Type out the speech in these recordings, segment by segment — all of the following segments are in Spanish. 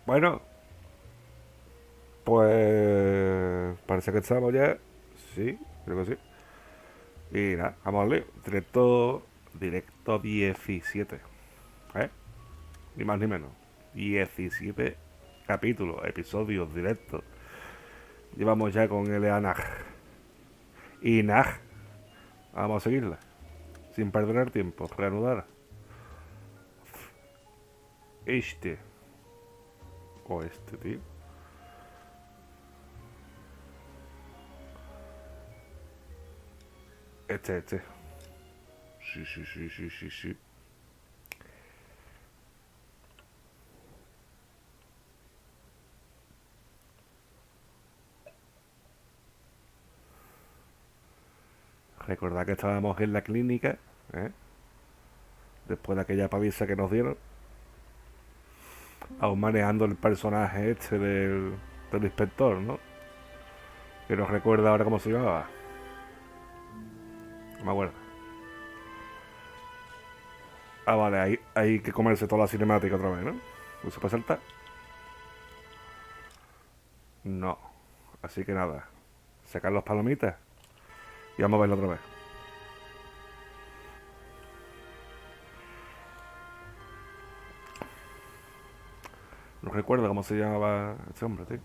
Bueno, pues parece que estamos ya. Sí, creo que sí. Y nada, vamos al lío. Directo 17. ¿Eh? Ni más ni menos. 17 capítulos, episodios directos. Llevamos ya con el Anaj. Y Naj. Vamos a seguirla. Sin perder el tiempo. Reanudar. Este. O este, tío. Este. Sí. Recordad que estábamos en la clínica, ¿eh? Después de aquella paliza que nos dieron. Aún manejando el personaje este del inspector, ¿no? Que no recuerda ahora cómo se llamaba. No me acuerdo. Ah, vale, hay que comerse toda la cinemática otra vez, ¿no? ¿No se puede saltar? No. Así que nada. Sacar los palomitas y vamos a verlo otra vez. No recuerdo cómo se llamaba este hombre, tío.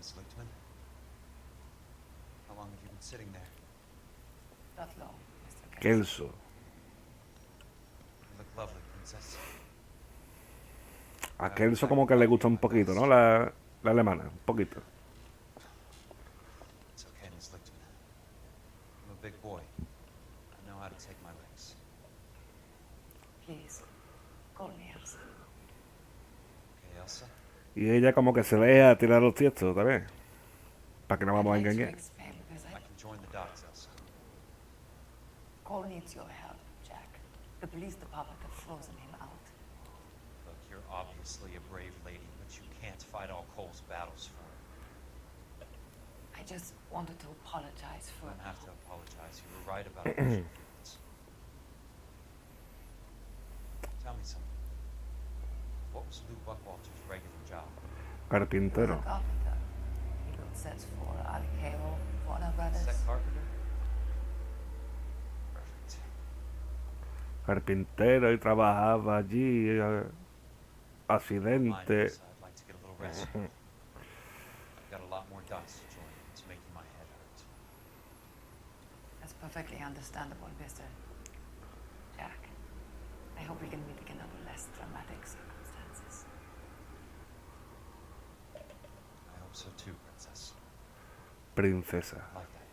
Kelso. A Kelso como que le gusta un poquito, ¿no? La alemana, un poquito. Y ella como que se deja a tirar los tiestos también. Para que no vamos a engañar. Cole needs your help, Jack. The police department have frozen him out. Look, you're obviously a brave lady, but you can't fight all Cole's battles for her. I just wanted to apologize for... You don't have to apologize. You were right about it. Tell me something. What was Lou Buckwalter's regular job? Carpintero. Carpenter. He built sets for Aliceo, Warner Brothers. Set carpenter? Perfect. Carpintero y trabajaba allí. Accidente. I'd like to get a little rest. I've got a lot more dots to join. It's making my head hurt. That's perfectly understandable, Mr. Jack. I hope we can meet again under less dramatic circumstances. I hope so too, Princess. Princesa. Like that.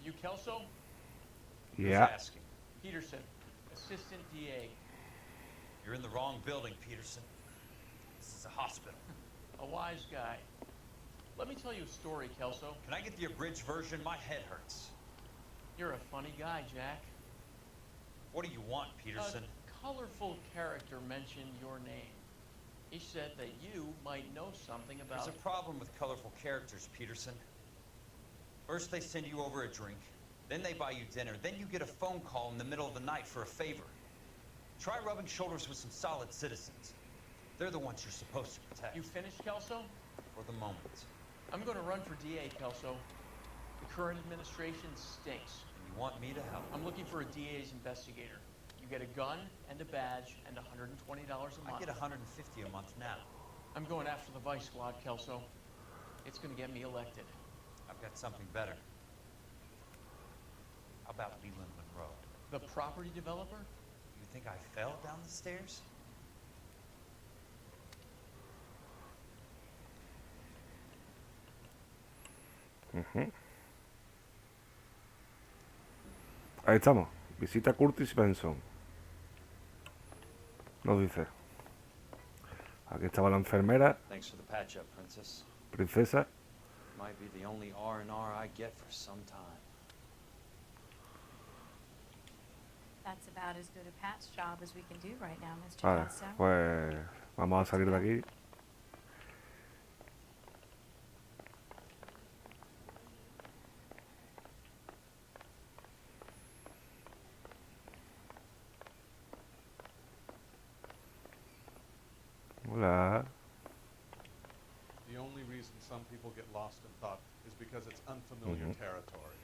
You Kelso? Yeah. Who's asking? Peterson, assistant DA. You're in the wrong building, Peterson. This is a hospital. A wise guy. Let me tell you a story, Kelso. Can I get the abridged version? My head hurts. You're a funny guy, Jack. What do you want, Peterson? A colorful character mentioned your name. He said that you might know something about... There's a problem with colorful characters, Peterson. First they send you over a drink, then they buy you dinner, then you get a phone call in the middle of the night for a favor. Try rubbing shoulders with some solid citizens. They're the ones you're supposed to protect. You finished, Kelso? For the moment. I'm going to run for DA, Kelso. The current administration stinks. And you want me to help? I'm looking for a DA's investigator. You get a gun and a badge and $120 a month. I get $150 a month now. I'm going after the Vice Squad, Kelso. It's going to get me elected. I've got something better. How about Leland Monroe? The property developer? You think I fell down the stairs? Ahí estamos. Visita a Curtis Benson. Nos dice. Aquí estaba la enfermera, Thanks for the patch-up, Princess. princesa. Might be the only R&R I get for some time. That's about as good a patch job as we can do right now, Mr. Vale, Costa. pues vamos a salir de aquí. Hola. The only reason some people get lost in thought is because it's unfamiliar territory.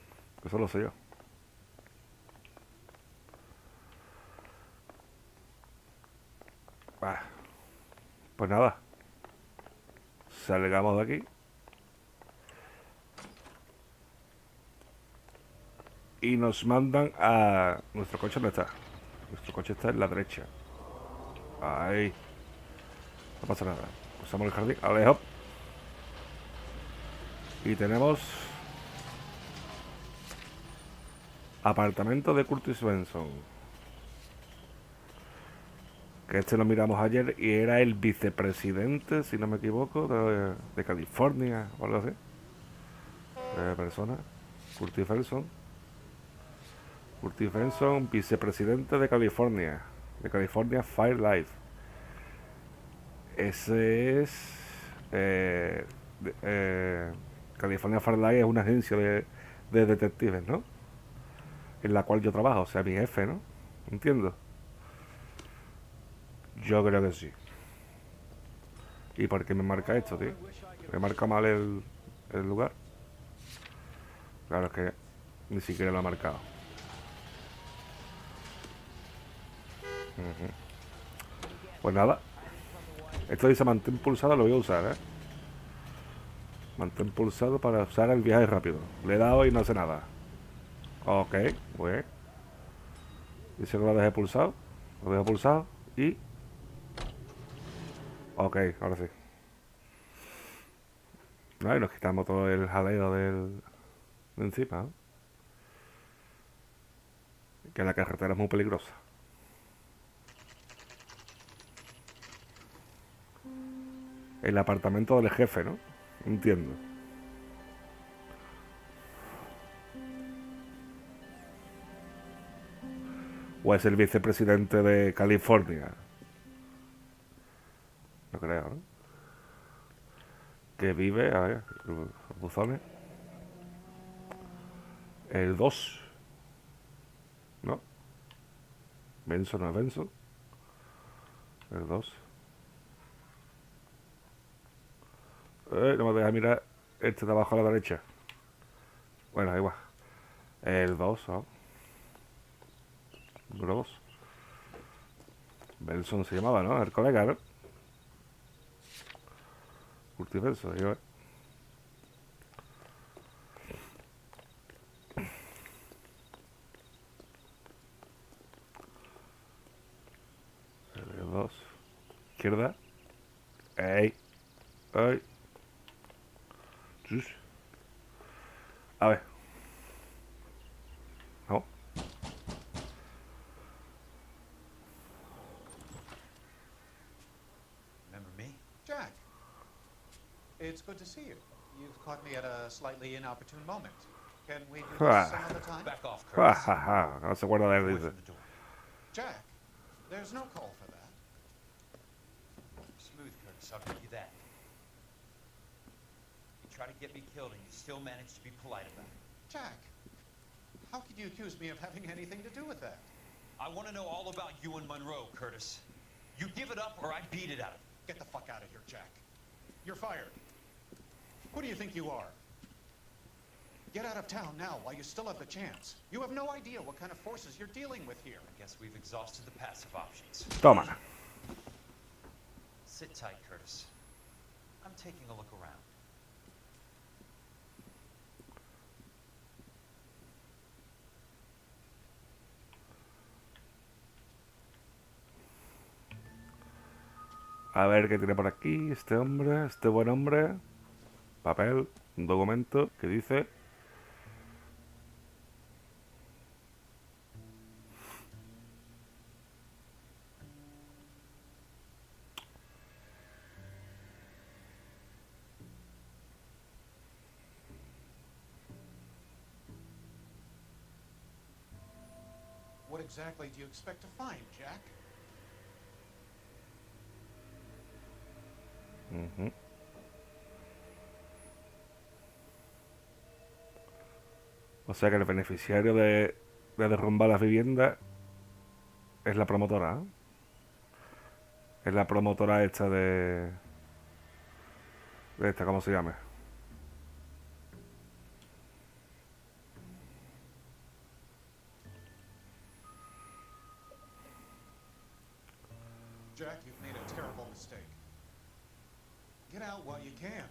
Eso lo sé yo. Bah. Pues nada. Salgamos de aquí. Y nos mandan a... Nuestro coche no está. Nuestro coche está en la derecha. Ahí. No pasa nada. Pasamos el jardín. Alejo. Y tenemos... Apartamento de Curtis Benson. Que este lo miramos ayer y era el vicepresidente, si no me equivoco, de California o algo así. Persona. Curtis Benson. Curtis Benson, vicepresidente de California. De California Fire Life. Ese es... California Fire Life es una agencia de detectives, ¿no? En la cual yo trabajo, o sea, mi jefe, ¿no? Entiendo. Yo creo que sí. ¿Y por qué me marca esto, tío? ¿Me marca mal el lugar? Claro, es que ni siquiera lo ha marcado. Pues nada. Esto dice mantén pulsado, lo voy a usar, ¿eh? Mantén pulsado para usar el viaje rápido. Le he dado y no hace nada. Ok, pues. Dice que lo dejé pulsado. Lo dejo pulsado y... Ok, ahora sí. No, y nos quitamos todo el jaleo de encima, ¿no? Que la carretera es muy peligrosa. El apartamento del jefe, ¿no? Entiendo. ¿O es el vicepresidente de California? No creo, ¿no? Que vive, a ver, los buzones. El 2. ¿No? Benson, no es Benson. El 2. No me deja mirar este de abajo a la derecha. Bueno, igual. El 2, ¿no? Número 2. Benson se llamaba, ¿no? El colega, ¿no? Curtis Benson, yo. El 2. Izquierda. ¡Ey! ¡Ey! Sus. A ver. No. Remember me? Jack, it's good to see you. You've caught me at a slightly inopportune moment. Can we do this some other time? Back off, Ja, Curtis. ja, ja. No se acuerda de él, Away dice. from the door. Jack, there's no call for that. Smooth, Curtis. I'll give you that. You try to get me killed and you still manage to be polite about it. Jack, how could you accuse me of having anything to do with that? I want to know all about you and Monroe, Curtis. You give it up or I beat it out of you. Get the fuck out of here, Jack. You're fired. Who do you think you are? Get out of town now while you still have the chance. You have no idea what kind of forces you're dealing with here. I guess we've exhausted the passive options. Toma. Sit tight, Curtis. I'm taking a look around. A ver qué tiene por aquí este hombre, este buen hombre. Papel, un documento que dice... What What exactly do you expect to find, Jack? Ujú. O sea que el beneficiario de derrumbar las viviendas es la promotora, ¿eh? Es la promotora esta de esta, ¿cómo se llama? Jack, you've made a terrible mistake. Get out while you can.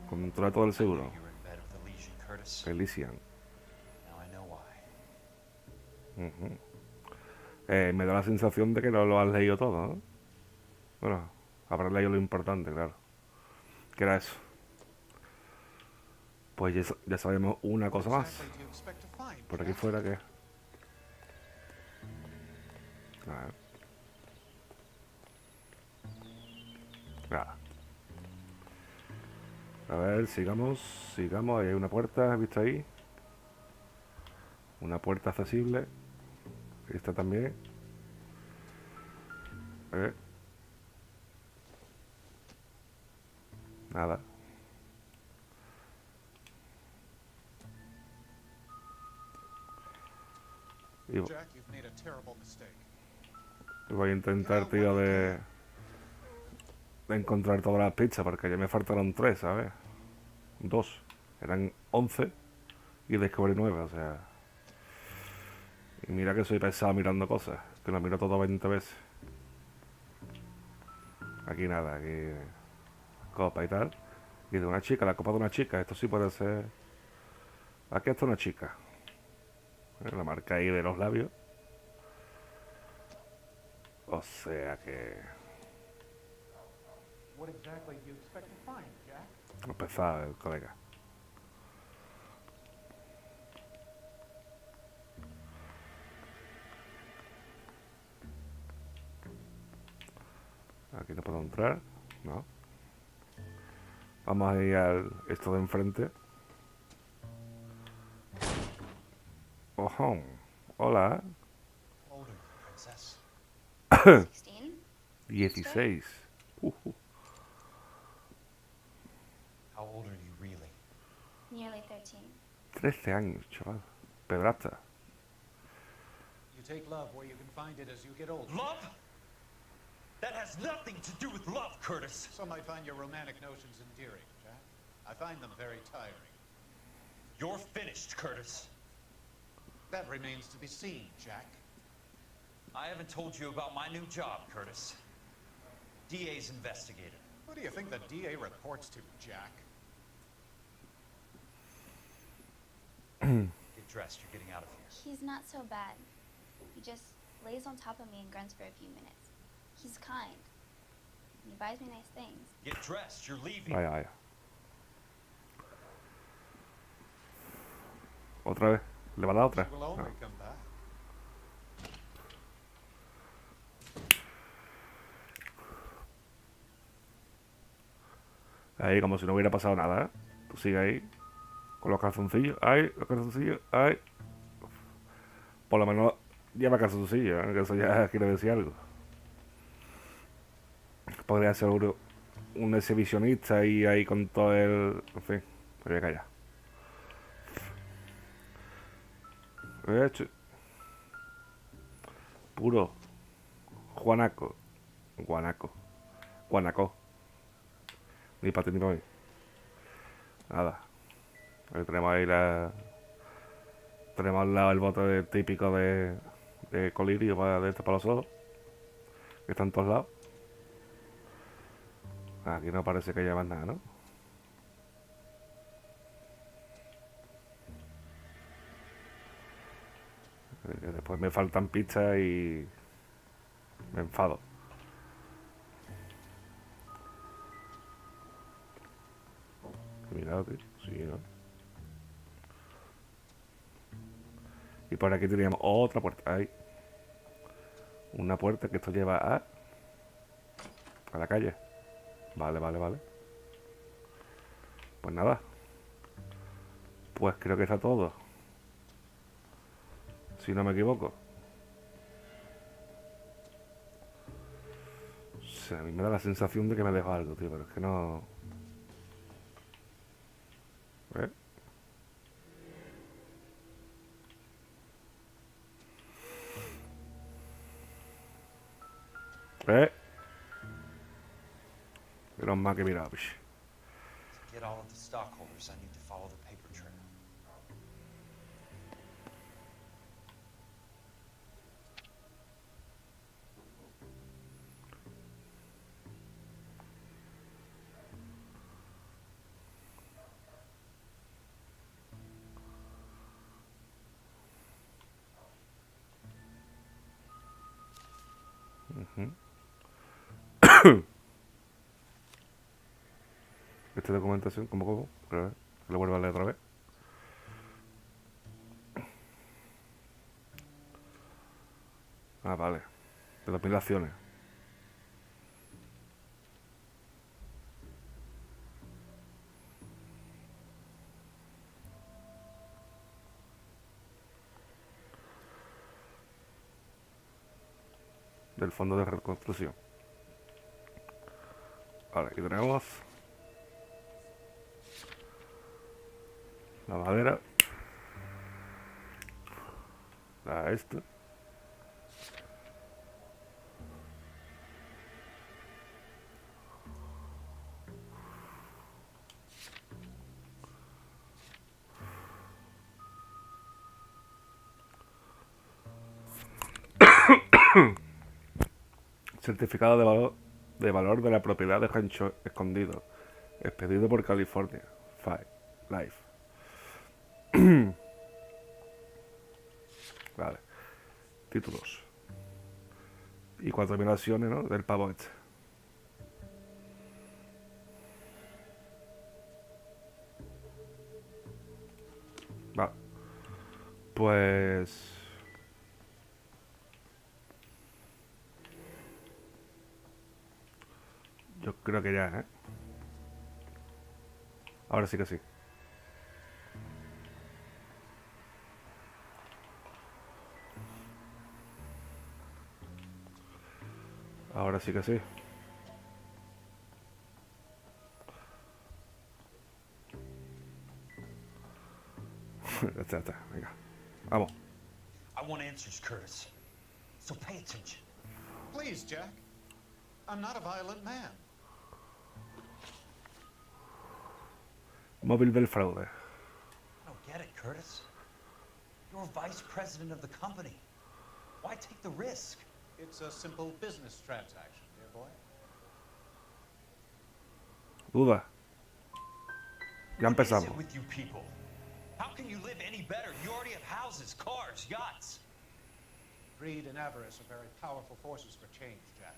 Contrato del I knew seguro. you were in bed with the Legion, Curtis. Elysian. Now I know why. Ujú. Me da la sensación de que no lo has leído todo, ¿no? Bueno, habrás leído lo importante, claro. ¿Qué era eso? Pues ya sabemos una What cosa más. exactly do you expect to find, Por aquí Jack? fuera, ¿qué? A ver. Nada. A ver, sigamos. Ahí hay una puerta, ¿has visto ahí? Una puerta accesible. Esta también. Nada. Y Jack, you've made a terrible mistake. voy a intentar, tío, de encontrar todas las pistas, porque ya me faltaron 3, ¿sabes? 2. Eran 11 y descubrí 9, o sea. Y mira que soy pesado mirando cosas, que lo miro todo 20 veces. Aquí nada, aquí copa y tal. Y de una chica, la copa de una chica, esto sí puede ser. Aquí está una chica. La marca ahí de los labios. O sea que. What exactly do you expect to find, Jack? Pesado el colega. Aquí no puedo entrar. No. Vamos a ir al esto de enfrente. Ojo. Hola. How old are you, Princess? 16? 16. How old are you really? Nearly 13. 13 años, chaval. Pedrasta. You take love where you can find it as you get older. Love? That has nothing to do with love, Curtis. Some might find your romantic notions endearing, Jack. I find them very tiring. You're finished, Curtis. That remains to be seen, Jack. I haven't told you about my new job, Curtis. DA's investigator. Who do you think the DA reports to, Jack? Get dressed, you're getting out of here. He's not so bad. He just lays on top of me and grunts for a few minutes. He's kind. And he buys me nice things. Get dressed, you're leaving. Vaya, vaya. Otra vez. ¿Le va a dar otra? She will only No. come back. Ahí como si no hubiera pasado nada, ¿eh? Tú sigue ahí. Con los calzoncillos. Ay, los calzoncillos. Ay. Por lo menos lleva calzoncillos, ¿eh? Que eso ya quiere decir algo. Podría ser un exhibicionista y ahí con todo el... En fin, me voy a callar. Puro Juanaco. Guanaco. Ni para ti ni para mí. Nada. Ahí tenemos ahí tenemos al lado el bote típico de colirio para los ojos. Que está en todos lados. Aquí no parece que llevan nada, ¿no? Después me faltan pistas y me enfado. Mira, tío. Sí, ¿no? Y por aquí teníamos otra puerta. Ahí. Una puerta que esto lleva a la calle. Vale, vale, vale. Pues nada. Pues creo que está todo. Si no me equivoco. O sea, a mí me da la sensación de que me dejo algo, tío, pero es que no... ¿Eh? ¿Eh? Menos mal que mira. To get all of the stockholders, I need to follow the paper trail. Esta documentación, ¿cómo? A ver, lo vuelvo a leer otra vez. Ah, vale. De 2000 acciones. Del fondo de reconstrucción. Vale, aquí tenemos la madera. Esto. Certificado de valor de la propiedad de rancho escondido. Expedido por California. Life. Vale. Títulos. Y 4000 acciones, ¿no? Del pavo este. Vale. Pues... yo creo que ya, ¿eh? Ahora sí que sí. Ahora sí que sí. Ya está. Venga. Vamos. I want answers, Curtis. So pay attention. Please, Jack. I'm not a violent man. Móvil del fraude. I don't get it, Curtis. You're vice president of the company. Why take the risk? It's a simple business transaction, dear boy. Duda. Ya What is empezamos. it with you people? How can you live any better? You already have houses, cars, yachts. Greed and avarice are very powerful forces for change, Jack.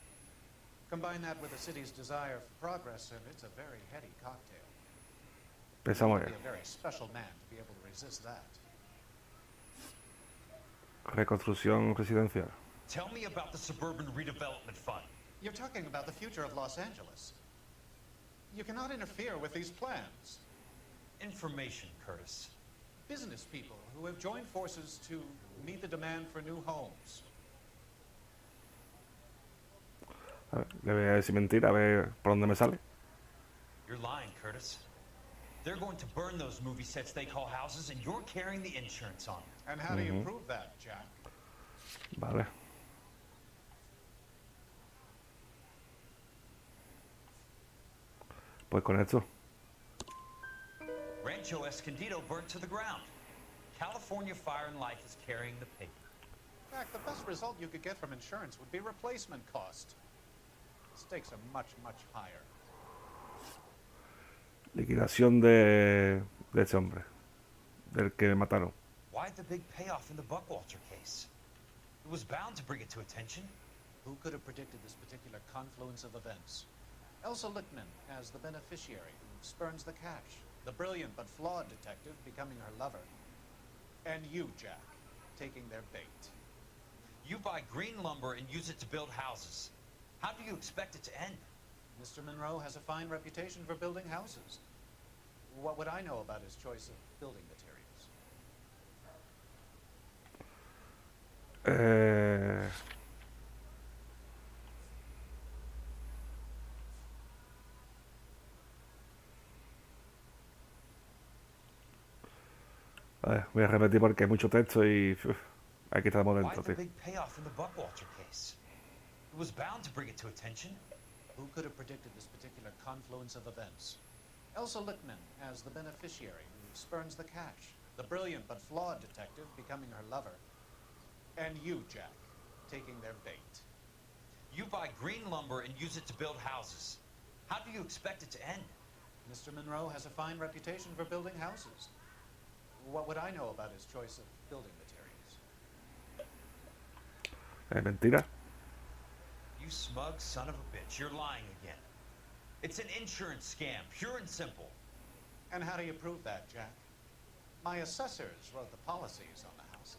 Combine that with the city's desire for progress, and it's a very heady cocktail. Empezamos You'd ya. be a very special man to be able to resist that. Reconstrucción residencial. Tell me about the Suburban Redevelopment Fund. You're talking about the future of Los Angeles. You cannot interfere with these plans. Information, Curtis. Business people who have joined forces to meet the demand for new homes. A ver, le voy a decir mentira, a ver por dónde me sale. You're lying, Curtis. They're going to burn those movie sets they call houses, and you're carrying the insurance on it. And how do you prove that, Jack? Vale. Pues con esto. Rancho Escondido burnt to the ground. California Fire and Life is carrying the paper. In fact, the best result you could get from insurance would be replacement cost. The stakes are much, much higher. Liquidación de ese hombre. Del que mataron. Why the big payoff in the Buckwalter case? It was bound to bring it to attention. Who could have predicted this particular confluence of events? Elsa Lichtman as the beneficiary who spurns the cash. The brilliant but flawed detective becoming her lover. And you, Jack, taking their bait. You buy green lumber and use it to build houses. How do you expect it to end? Mr. Monroe has a fine reputation for building houses. What would I know about his choice of building materials? Voy a repetir porque hay mucho texto y hay que estar Why dentro, the tío. big payoff in the Buckwalter case? It was bound to bring it to attention. Who could have predicted this particular confluence of events? Elsa Lickman as the beneficiary who spurns the cash, the brilliant but flawed detective becoming her lover, and you, Jack, taking their bait. You buy green lumber and use it to build houses. How do you expect it to end? Mr. Monroe has a fine reputation for building houses. What would I know about his choice of building materials? Mentira. You smug son of a bitch, you're lying again. It's an insurance scam, pure and simple. And how do you prove that, Jack? My assessors wrote the policies on the houses.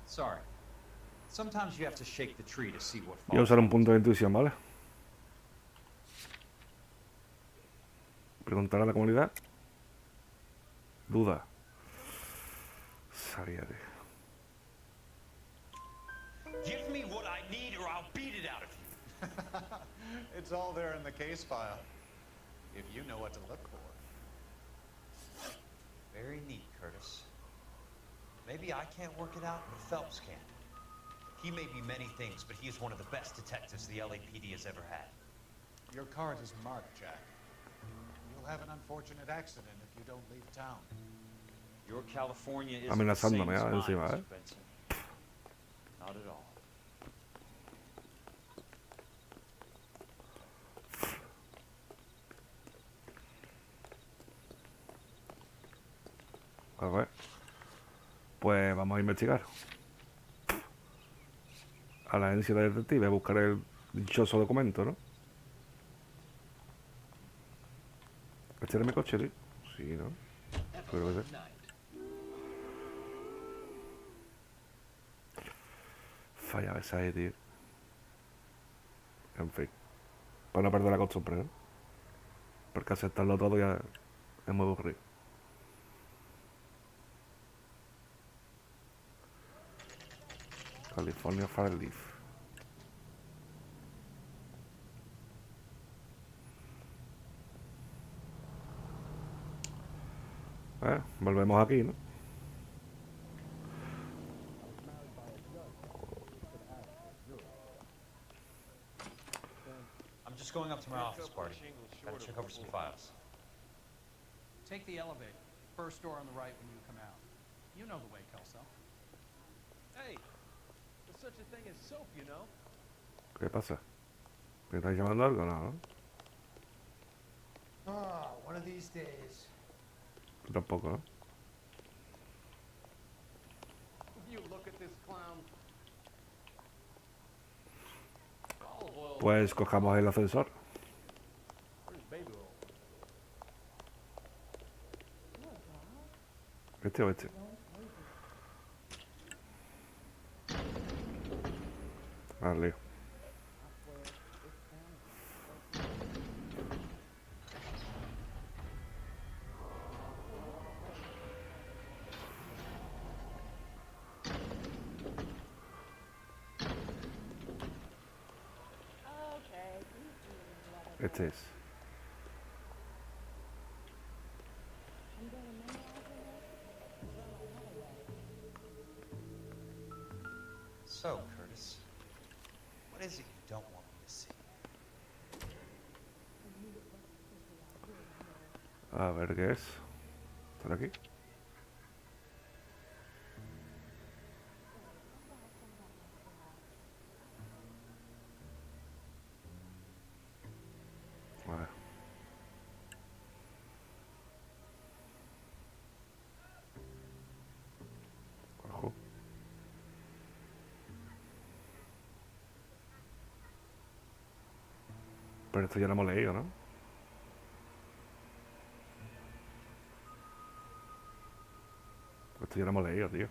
Sorry. Sometimes you have to shake the tree to see what Voy a falls. usar un punto de intuición, ¿vale? Preguntar a la comunidad. Duda. Sabía, tío. Give me what I need or I'll beat it out of you. It's all there in the case file, if you know what to look for. Very neat, Curtis. Maybe I can't work it out, but Phelps can. He may be many things, but he is one of the best detectives the LAPD has ever had. Your card is marked, Jack. You'll have an unfortunate accident if you don't leave town. Your California is Amenazándome, the same as encima, mine, Mr. Benson. Not at all. A ver. Pues vamos a investigar. A la agencia de detective a buscar el dichoso documento, ¿no? ¿Este era mi coche, tío? Sí, ¿no? Creo que sí. Falla esa ahí, tío. En fin. Para no perder la costumbre, ¿no? Porque aceptarlo todo ya es muy aburrido. California Fireleaf. Volvemos aquí, ¿no? I'm just going up to my office party. Gotta check over some files. Take the elevator. First door on the right when you come out. You know the way, Kelso. Hey, there's such a thing as soap, you know. ¿Qué pasa? ¿Me estáis llamando algo? No, ¿no? Ah, one of these days. Tú tampoco, ¿no? You look at this clown. Olive oil. Pues cojamos el ascensor. Where's baby oil? ¿Este o este? Vale. Este es. So, Curtis, what is it you don't want me to see? A ver qué es. ¿Está aquí? A ver. Ojo. Pero esto ya lo hemos leído, ¿no? Esto ya lo hemos leído, tío.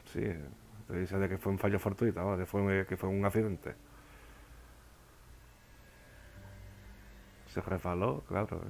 Sí, te dice de que fue un fallo fortuito, ¿no? Que fue un accidente. Se resbaló, claro.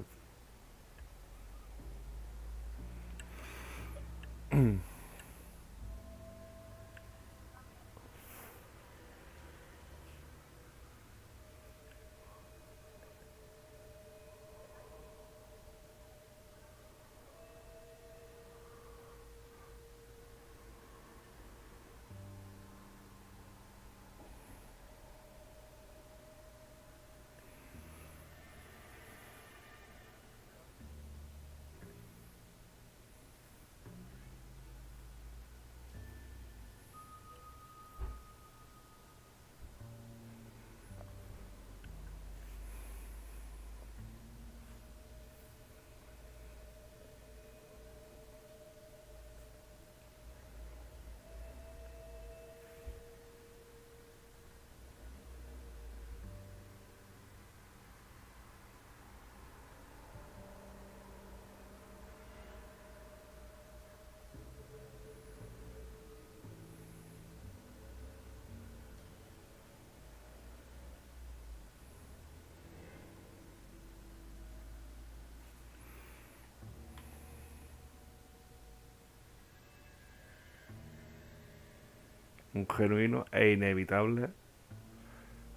Un genuino e inevitable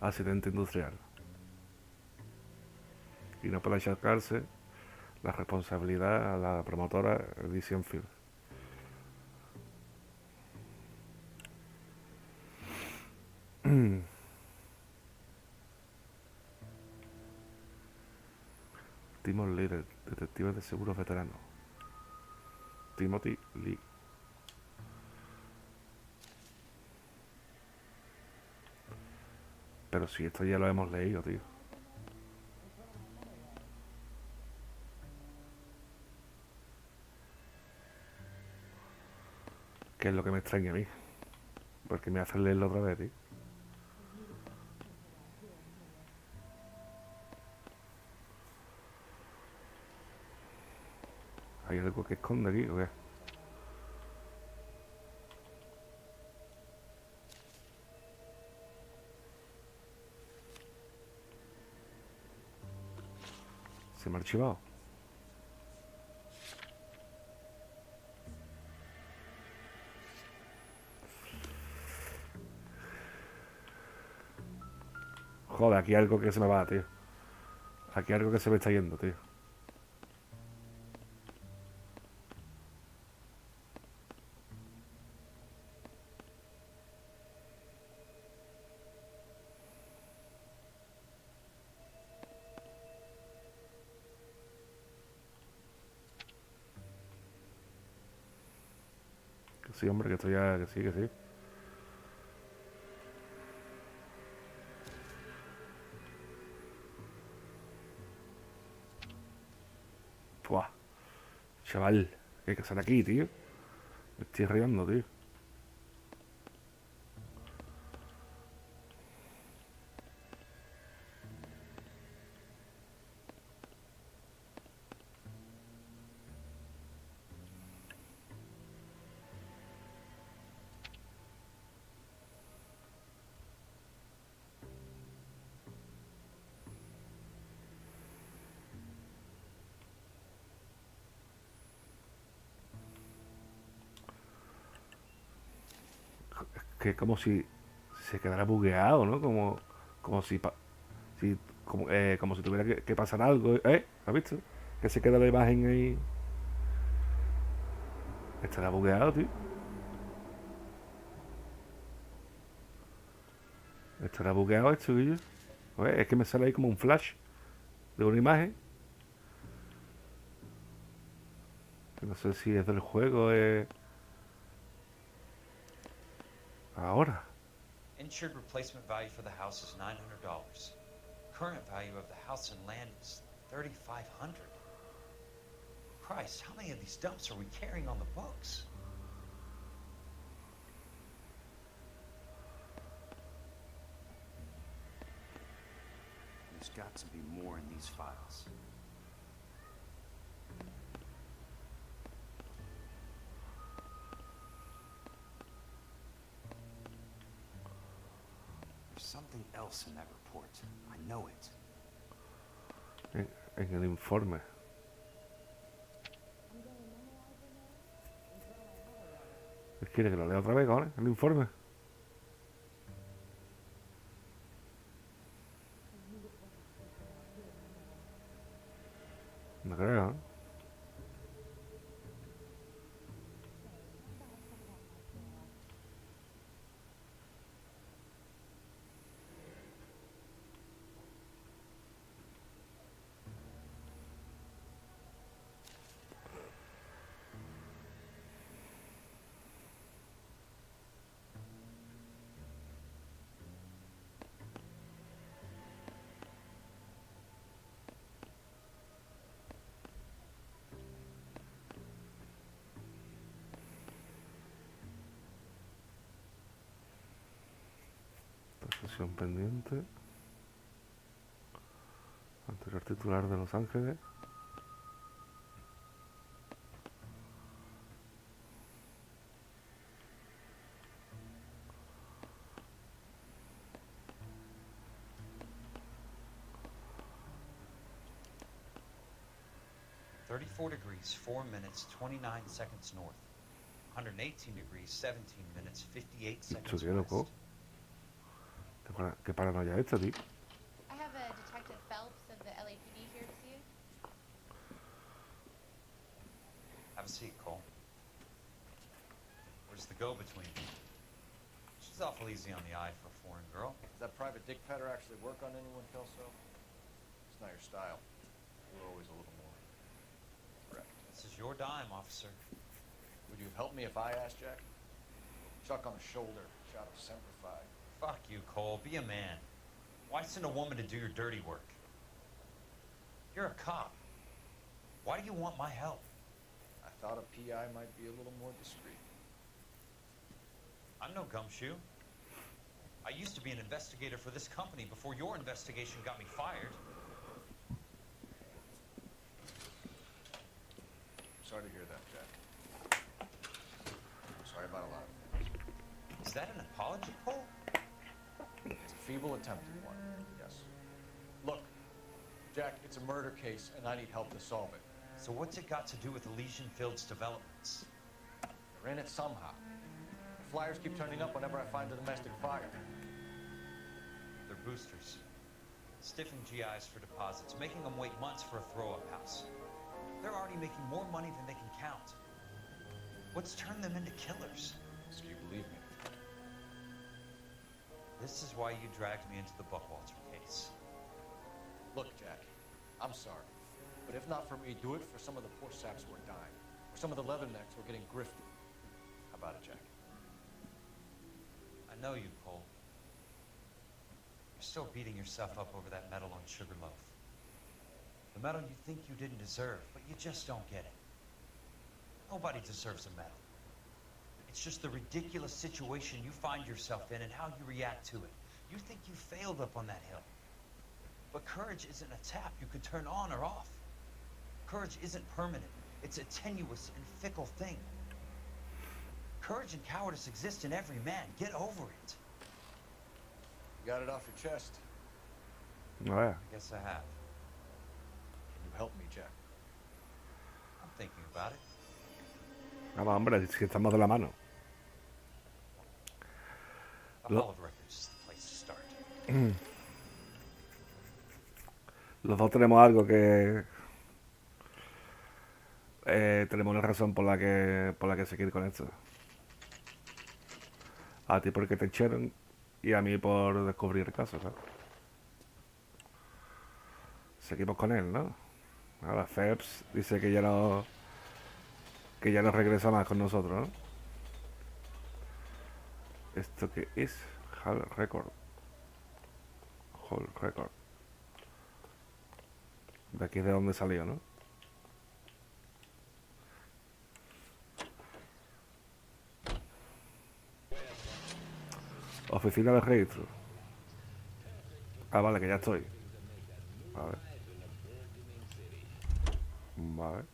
accidente industrial. Y no puede achacarse la responsabilidad a la promotora Edition Film. Timothy Lee, detective de seguros veterano. Timothy Lee. Pero si esto ya lo hemos leído, tío. ¿Qué es lo que me extraña a mí? Porque me hace leerlo otra vez, tío. ¿Hay algo que esconde aquí o qué? Se me ha archivado. Joder, aquí hay algo que se me va, tío. Aquí hay algo que se me está yendo, tío. Que sí, hombre, que esto ya... Que sí, que sí. Buah. Chaval, ¿qué hay que hacer aquí, tío? Me estoy riendo, tío. Que como si se quedara bugueado, ¿no? Como si... como si tuviera que pasar algo. ¿Has visto? Que se queda la imagen ahí. Estará bugueado, tío. Estará bugueado esto, Guillo. Es que me sale ahí como un flash de una imagen. Que no sé si es del juego, ahora. Insured replacement value for the house is $900. Current value of the house and land is $3,500. Christ, how many of these dumps are we carrying on the books? There's got to be more in these files. There's something else in that report. I know it. En el informe. ¿Quiere que lo lea otra vez, cojones? El informe. No creo, ¿eh? Posesión pendiente. Anterior titular de Los Ángeles. degrees, 4 minutes, 29 seconds north. 118 degrees, 17 minutes, 58 seconds Qué loco. west. Qué paranoia esta, tío. I have a Detective Phelps of the LAPD here to see you. Have a seat, Cole. Where's the go-between? She's awful easy on the eye for a foreign girl. Does that private dick petter actually work on anyone, Kelso? It's not your style. You're always a little more direct. This is your dime, officer. Would you have helped me if I asked, Jack? Chuck on the shoulder, shot of Semper Fi. Fuck you, Cole. Be a man. Why send a woman to do your dirty work? You're a cop. Why do you want my help? I thought a PI might be a little more discreet. I'm no gumshoe. I used to be an investigator for this company before your investigation got me fired. Sorry to hear that, Jack. Sorry about a lot of things. Is that an apology, Cole? It's a feeble attempted one, yes. Look, Jack, it's a murder case, and I need help to solve it. So what's it got to do with Elysian Fields developments? They're in it somehow. The flyers keep turning up whenever I find a domestic fire. They're boosters. Stiffing GIs for deposits, making them wait months for a throw-up house. They're already making more money than they can count. What's turned them into killers? So you believe me? This is why you dragged me into the Buckwalter case. Look, Jack, I'm sorry. But if not for me, do it for some of the poor saps who are dying. Or some of the leathernecks who are getting grifted. How about it, Jack? I know you, Cole. You're still beating yourself up over that medal on Sugarloaf. The medal you think you didn't deserve, but you just don't get it. Nobody deserves a medal. It's just the ridiculous situation you find yourself in and how you react to it. You think you failed up on that hill. But courage isn't a tap you can turn on or off. Courage isn't permanent. It's a tenuous and fickle thing. Courage and cowardice exist in every man. Get over it. You got it off your chest. A ver. I guess I have. Can you help me, Jack? I'm thinking about it. Vamos, hombre, si estamos de la mano. The Hall of Records is the place to start. Los dos tenemos algo que... tenemos una razón por la que seguir con esto. A ti porque te echaron y a mí por descubrir el caso, ¿sabes? Seguimos con él, ¿no? Ahora Phelps dice que ya no regresa más con nosotros, ¿no? ¿Esto qué es? Hall Record. Hall Record. De aquí es de donde salió, ¿no? Oficina de registro. Ah, vale, que ya estoy. A ver. Vale.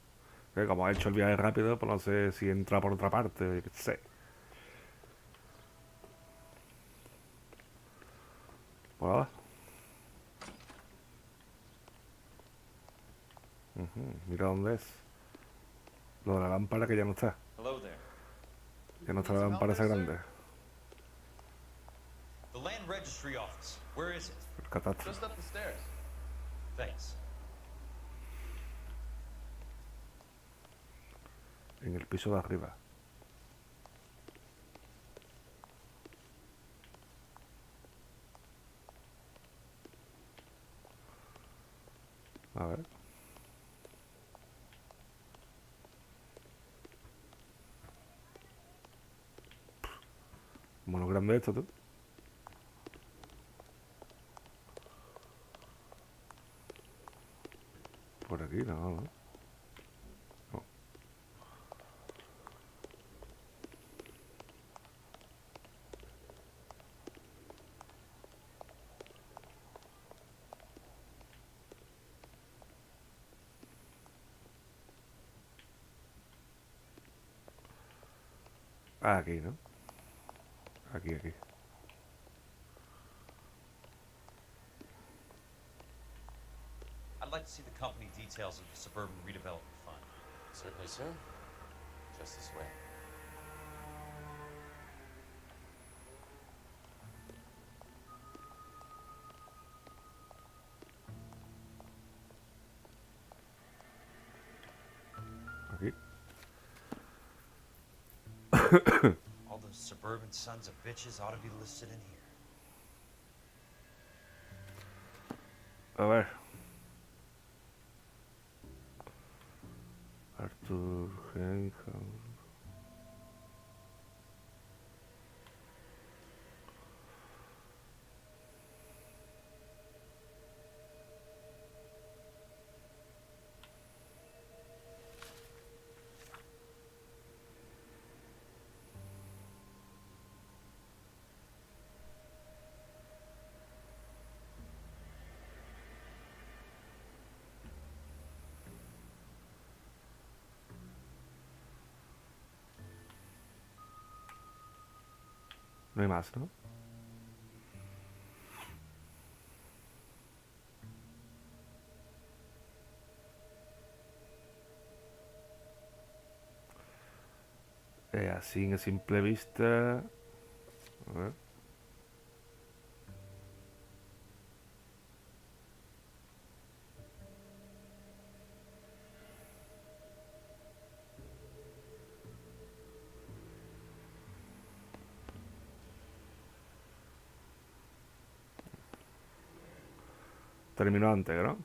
Que como ha hecho el viaje rápido, pues no sé si entra por otra parte, qué sé. Pues nada. Mira dónde es. Lo de la lámpara que ya no está. Hello there. Ya no está Need la some lámpara help esa there, grande. The Land Registry Office. Where is it? El catastro. Just up the stairs. Thanks. En el piso de arriba. A ver. Mono grande esto, tú. Por aquí, no, no. No. Ah, aquí, ¿no? Aquí, aquí. I'd like to see the company details of the Suburban Redevelopment Fund. Certainly, sir. Just this way. Aquí. All those suburban sons of bitches ought to be listed in here. A ver. Arthur Henham. No hay más, ¿no? Así en simple vista. A ver. Terminó antes, ¿no?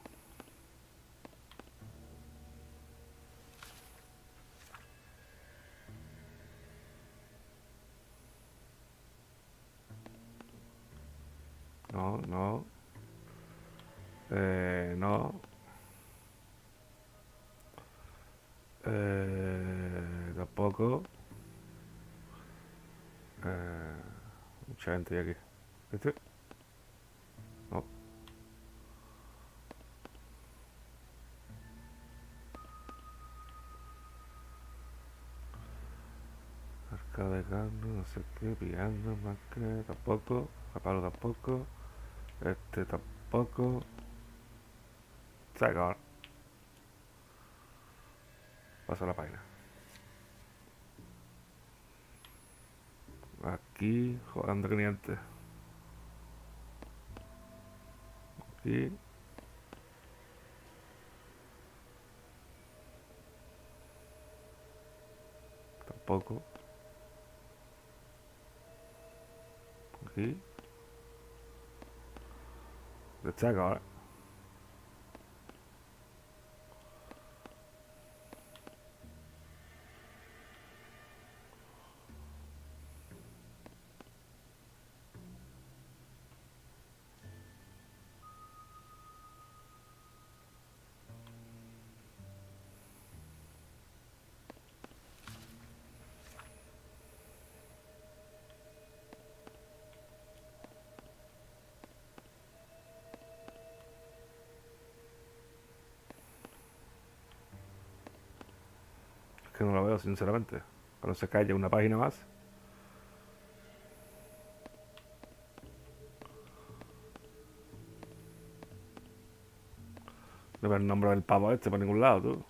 No, no. No. Tampoco. Mucha gente hay aquí. ¿Este? No. Arca de carne, no sé qué, pillando, más que tampoco. Apalo tampoco. Este tampoco. Se acabó. Paso a la página. Aquí, jugando clientes. Aquí. Tampoco. Aquí. Destaca ahora. que no lo veo, sinceramente. Cuando se cae una página más. No veo el nombre del pavo este por ningún lado, tú.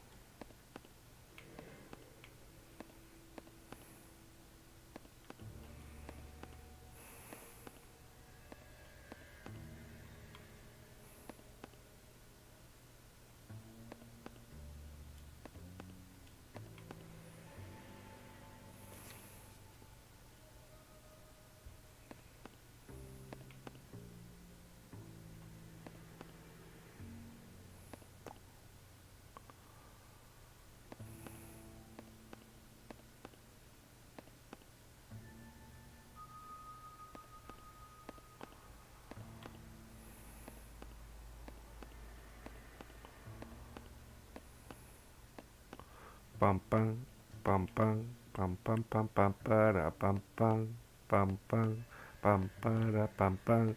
Pam pam, pam pam, pam pam pam pam para pam pam, pam pam, pam para pam pam,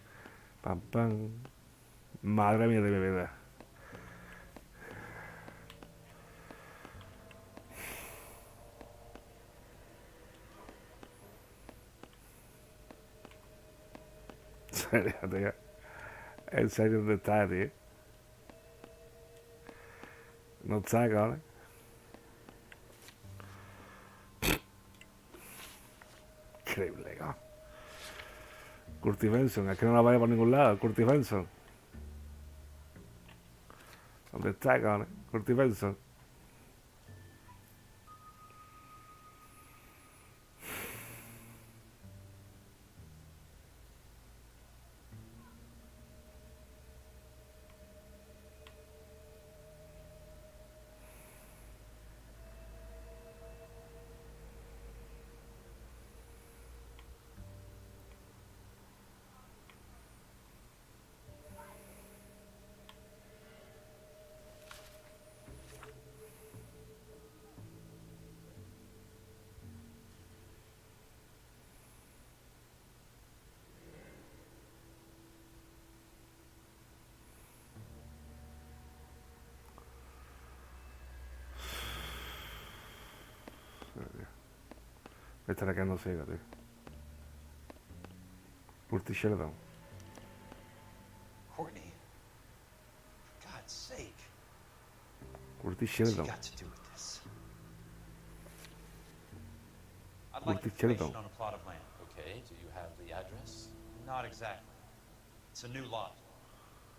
pam pam. Madre mía de mi vida. En serio, tío. En serio, ¿dónde está, tío? No está, cabrón. Increíble, cabrón. Curtis Benson, es que no la vaya por ningún lado, Curtis Benson. ¿Dónde está, cabrón? Curtis Benson. Me estará quedando ciega, tío. Curtis Sheldon. Courtney, for God's sake, Curtis what's he Sheldon. got to do with this? I'd like Curtis information Sheldon. on a plot of land. Okay, do you have the address? Not exactly. It's a new lot.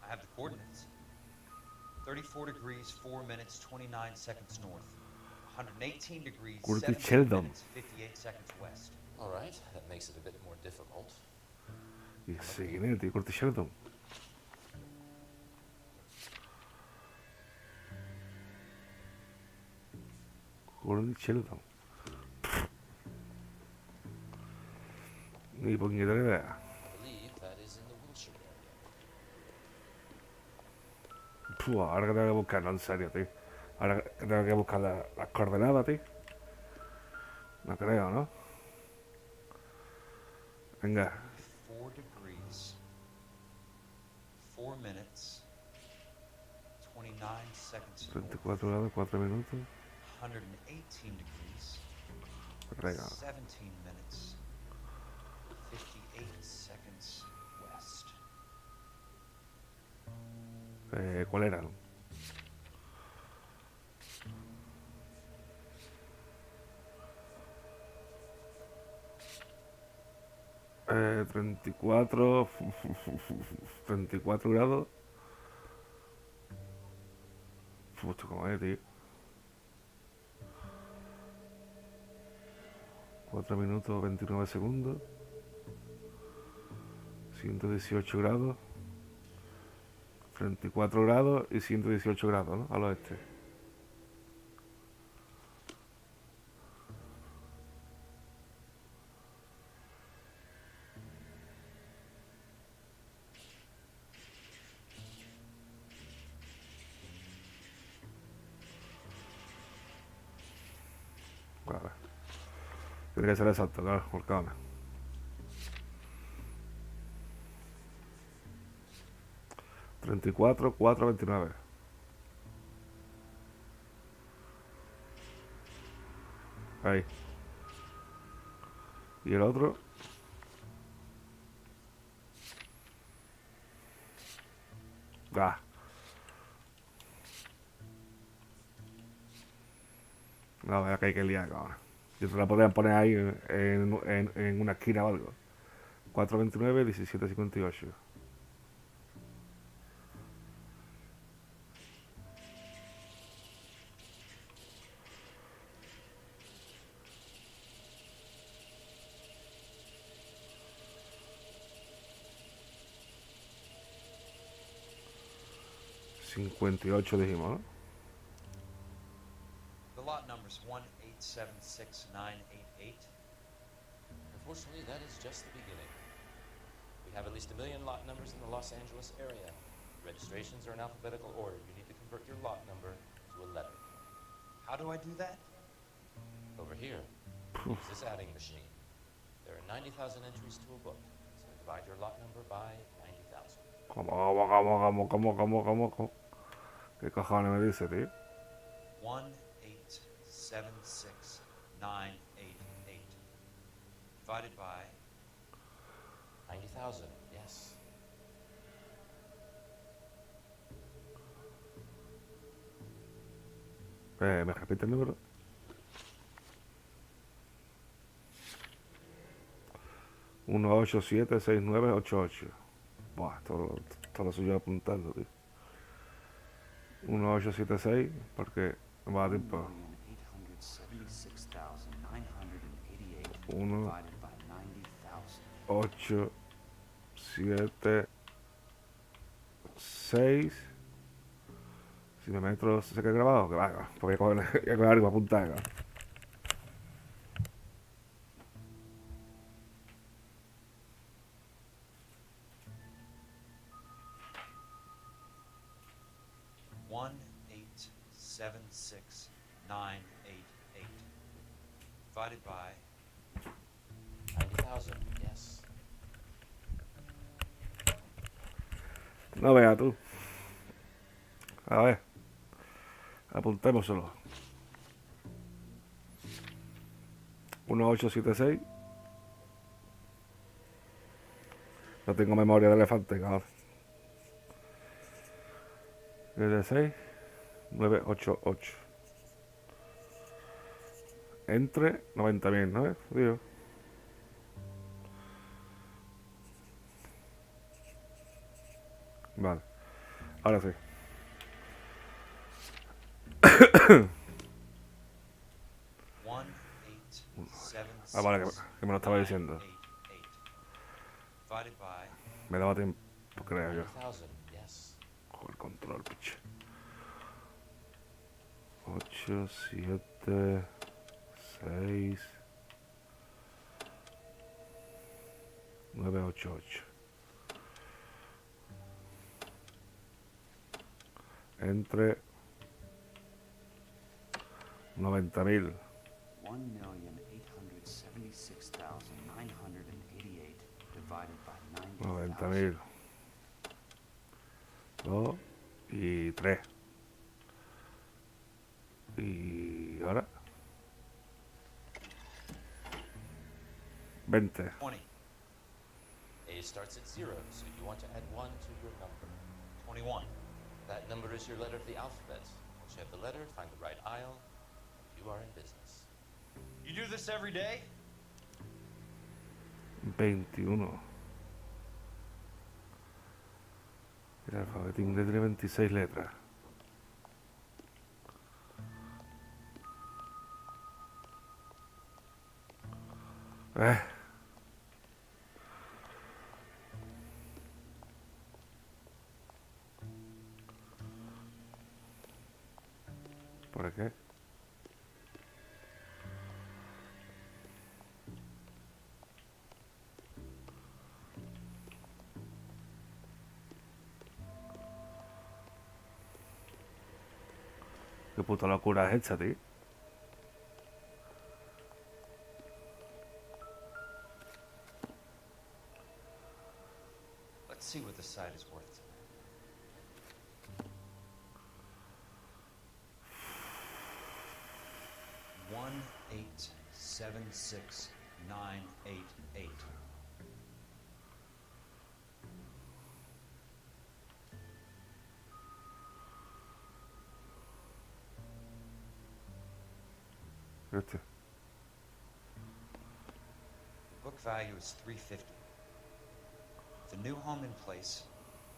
I have the coordinates. 34 degrees, 4 minutes, 29 seconds north. 118 degrees, Curtis 17 Sheldon. minutes, 58 seconds west. All right, that makes it a bit more difficult. Y sí, ¿quién es, tío? Curtis Sheldon. Curtis Sheldon. Ni puñetera idea. I believe that is in the Wilshire area. Puh, ahora que tengo que buscarlo, en serio, tío. Ahora que tengo que buscar las coordenadas, tío. No creo, ¿no? Venga. 4 degrees, 4 minutes, 29 seconds north. 34 grados, 4 minutos. 118 degrees, Venga. 17 minutes, 58 seconds west. ¿Cuál era? 34 34 grados. Esto como es, tío. 4 minutos 29 segundos. 118 grados. 34 grados y 118 grados, ¿no? Al oeste. Vale. Tiene que ser exacto, claro, por cada una. 34, 4, 29. Ahí. Y el otro. Ah. No, vea que hay que liar, cabrón. Yo te la podrían poner ahí en una esquina o algo. 429, 1758. $58 dijimos, ¿no? The lot number's 1876988. Unfortunately, that is just the beginning. We have at least 1 million lot numbers in the Los Angeles area. Registrations are in alphabetical order. You need to convert your lot number to a letter. How do I do that? Over here, use this adding machine. There are 90,000 entries to a book, so divide your lot number by 90,000. ¿Cómo? ¿Qué cojones me dice, tío? 1876988. Divided by 90,000, yes. ¿Me repite el número? Uno, 8, 7, 6, 9, 8, 8. Buah, todo lo suyo apuntando, tío. 1, 8, 7, 6, porque no me va a dar tiempo. 1, 8, 7, 6. Si me meto, se queda grabado, que va, porque voy a coger algo para apuntar, ¿no? One eight seven six nine eight eight. Divided by 90,000, yes. No veas tú. A ver. Apuntémoslo. 1876. No tengo memoria de elefante, cabrón. 6, 9, 8, 8. Entre 90.000, ¿no? Digo. Vale. Ahora sí. Ah, vale, que me lo estaba diciendo. Me daba tiempo, creo yo. Joder, control, piche. 8, 7, 6, 9, 8, 8. Entre 90.000. 1,876,988 divided by 90.000. 2 y 3. Y ahora 20. 20. A starts at 0, so you want to add 1 to your number. 21. That number is your letter of the alphabet. Once you have the letter, find the right aisle, and you are in business. You do this every day? 21. El alfabeto inglés tiene 26 letras. ¿Por qué? Qué puta locura es esta, tío. Let's see what the site is worth. 9876988. Este. Book value is $350. The new home in place,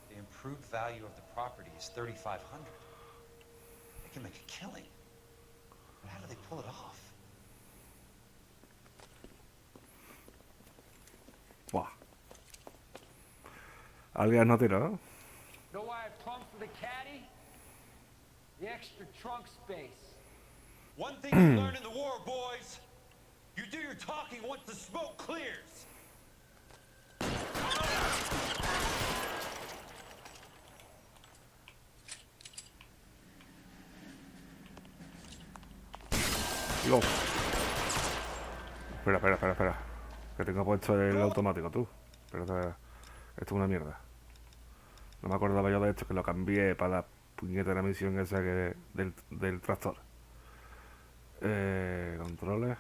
the improved value of the property is $3,500. They can make a killing. But how do they pull it off? Buah. Alguien no tiró. Know why I pumped for the caddy? The extra trunk space. One thing you learn in the war, boys. You do your talking once the smoke clears. Dios. Espera. Que tengo puesto el automático, tú. Espera. Esto es una mierda. No me acordaba yo de esto, que lo cambié para la puñetera misión esa que del tractor. Controles.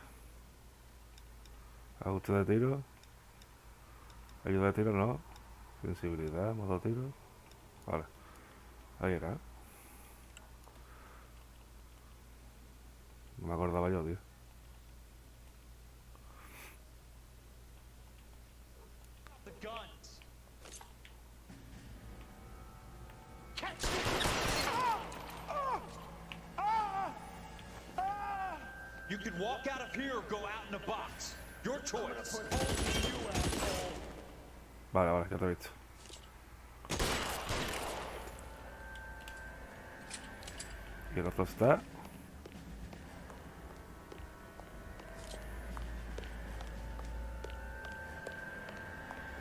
Ajuste de tiro. Ayuda de tiro, no. Sensibilidad, modo tiro. Vale. Ahí era. No me acordaba yo, tío. You can walk out of here or go out in a box. Your choice. Vale, ya te he visto. Y el otro está.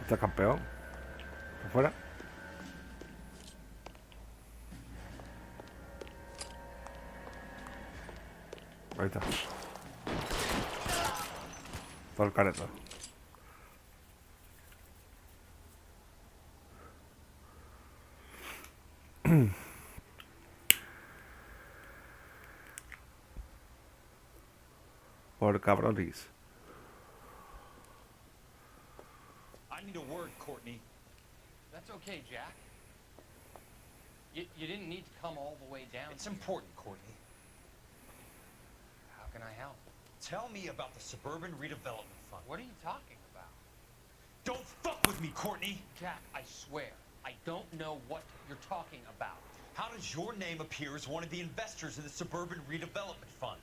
Está campeón. Afuera. Ahí está. Todo el careto. Por cabrones. I need a word, Courtney. That's okay, Jack. You didn't need to come all the way down. It's important, Courtney. How can I help? Tell me about the Suburban Redevelopment Fund. What are you talking about? Don't fuck with me, Courtney! Jack, I swear, I don't know what you're talking about. How does your name appear as one of the investors in the Suburban Redevelopment Fund?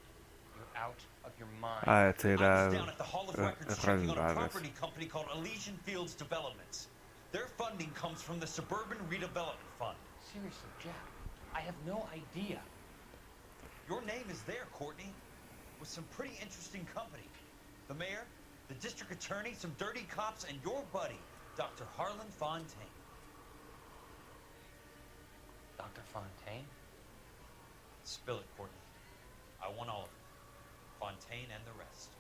You're out of your mind. Ah, este I era was down at the Hall of Records checking on a Rendares. property company called Elysian Fields Developments. Their funding comes from the Suburban Redevelopment Fund. Seriously, Jack, I have no idea. Your name is there, Courtney, with some pretty interesting company. The mayor, the district attorney, some dirty cops, and your buddy, Dr. Harlan Fontaine. Dr. Fontaine? Spill it, Courtney. I want all of it. Fontaine and the rest.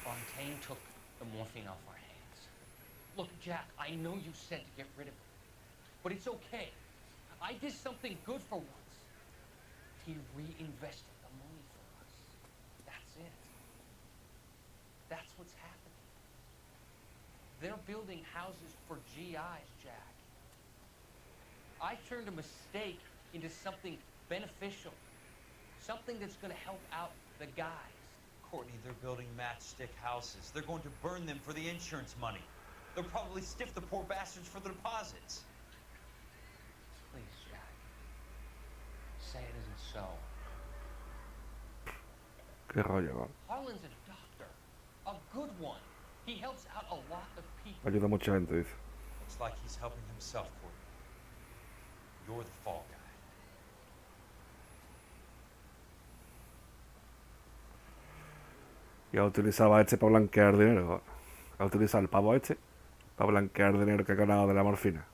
Fontaine took the morphine off our hands. Look, Jack, I know you said to get rid of it, but it's okay. I did something good for once. He reinvested the money for us. That's it. That's what's happening. They're building houses for GIs, Jack. I turned a mistake into something beneficial. Something that's going to help out the guys. Courtney, they're building matchstick houses. They're going to burn them for the insurance money. They'll probably stiff the poor bastards for the deposits. Please, Jack. Say it isn't so. Qué rollo, ¿no? Harlan's a doctor. A good one. He helps out a lot of people. Ayuda a mucha gente, dice. Looks like he's helping himself, Courtney. You're the fall guy. Y utilizaba este para blanquear dinero. Ha utilizado el pavo este para blanquear dinero que ha ganado de la morfina.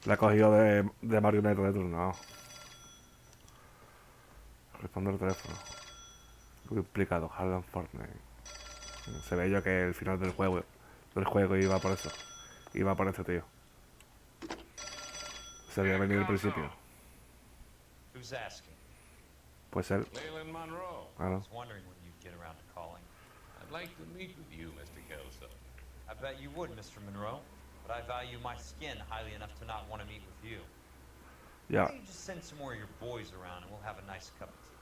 La ha cogido de marioneta de turno. Responde el teléfono. Muy implicado, Harlan Fortnite. Se ve yo que el final del juego iba por eso. Iba por este tío. Se había venido al principio. Who's asking? Pues él. Leland Monroe. I Claro. was wondering when you'd get around to calling. I'd like to meet with you, Mr. Kelso. I bet you would, Mr. Monroe. But I value my skin highly enough to not want to meet with you. Ya. Why don't you just send some more of your boys around and we'll have a nice cup of tea?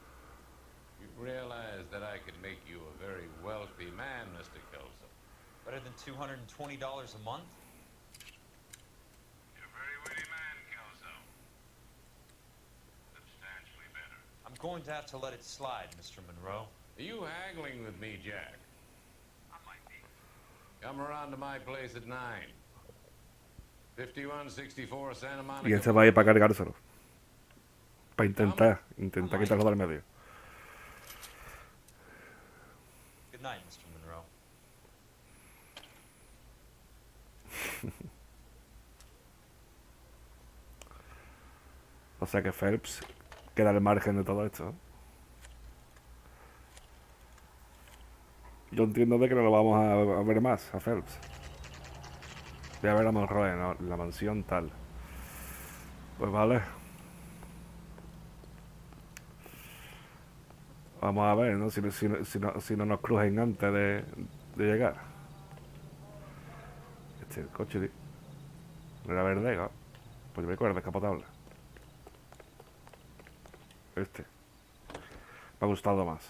You realize that I could make you a very wealthy man, Mr. Kelso. Better than $220 a month? You're a very witty man, Kelso. Substantially better. I'm going to have to let it slide, Mr. Monroe. Are you haggling with me, Jack? I might be. Come around to my place at 9. 5164 Santa Monica. Y él se va a ir para cargárselo. Para intentar quitarlo del medio. Good night, Mr. Monroe. O sea que Phelps queda al margen de todo esto. Yo entiendo de que no lo vamos a ver más, a Phelps. Voy a ver a Monroe, ¿no? La mansión tal. Pues vale. Vamos a ver, ¿no? Si no nos crujen antes de llegar. Este es el coche de... Era verde, ¿no? Pues yo me acuerdo, descapotable. Este. Me ha gustado más.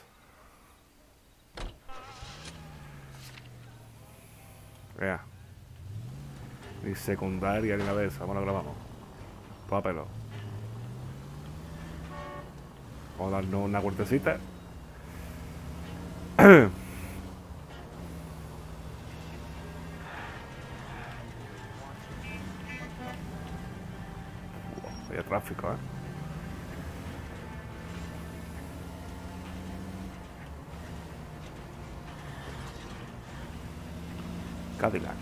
Vea. Ni secundaria ni nada de eso. Vamos, lo grabamos. Todo a pelo. Vamos a darnos una vueltecita. Hay tráfico, ¿eh? Cadillac.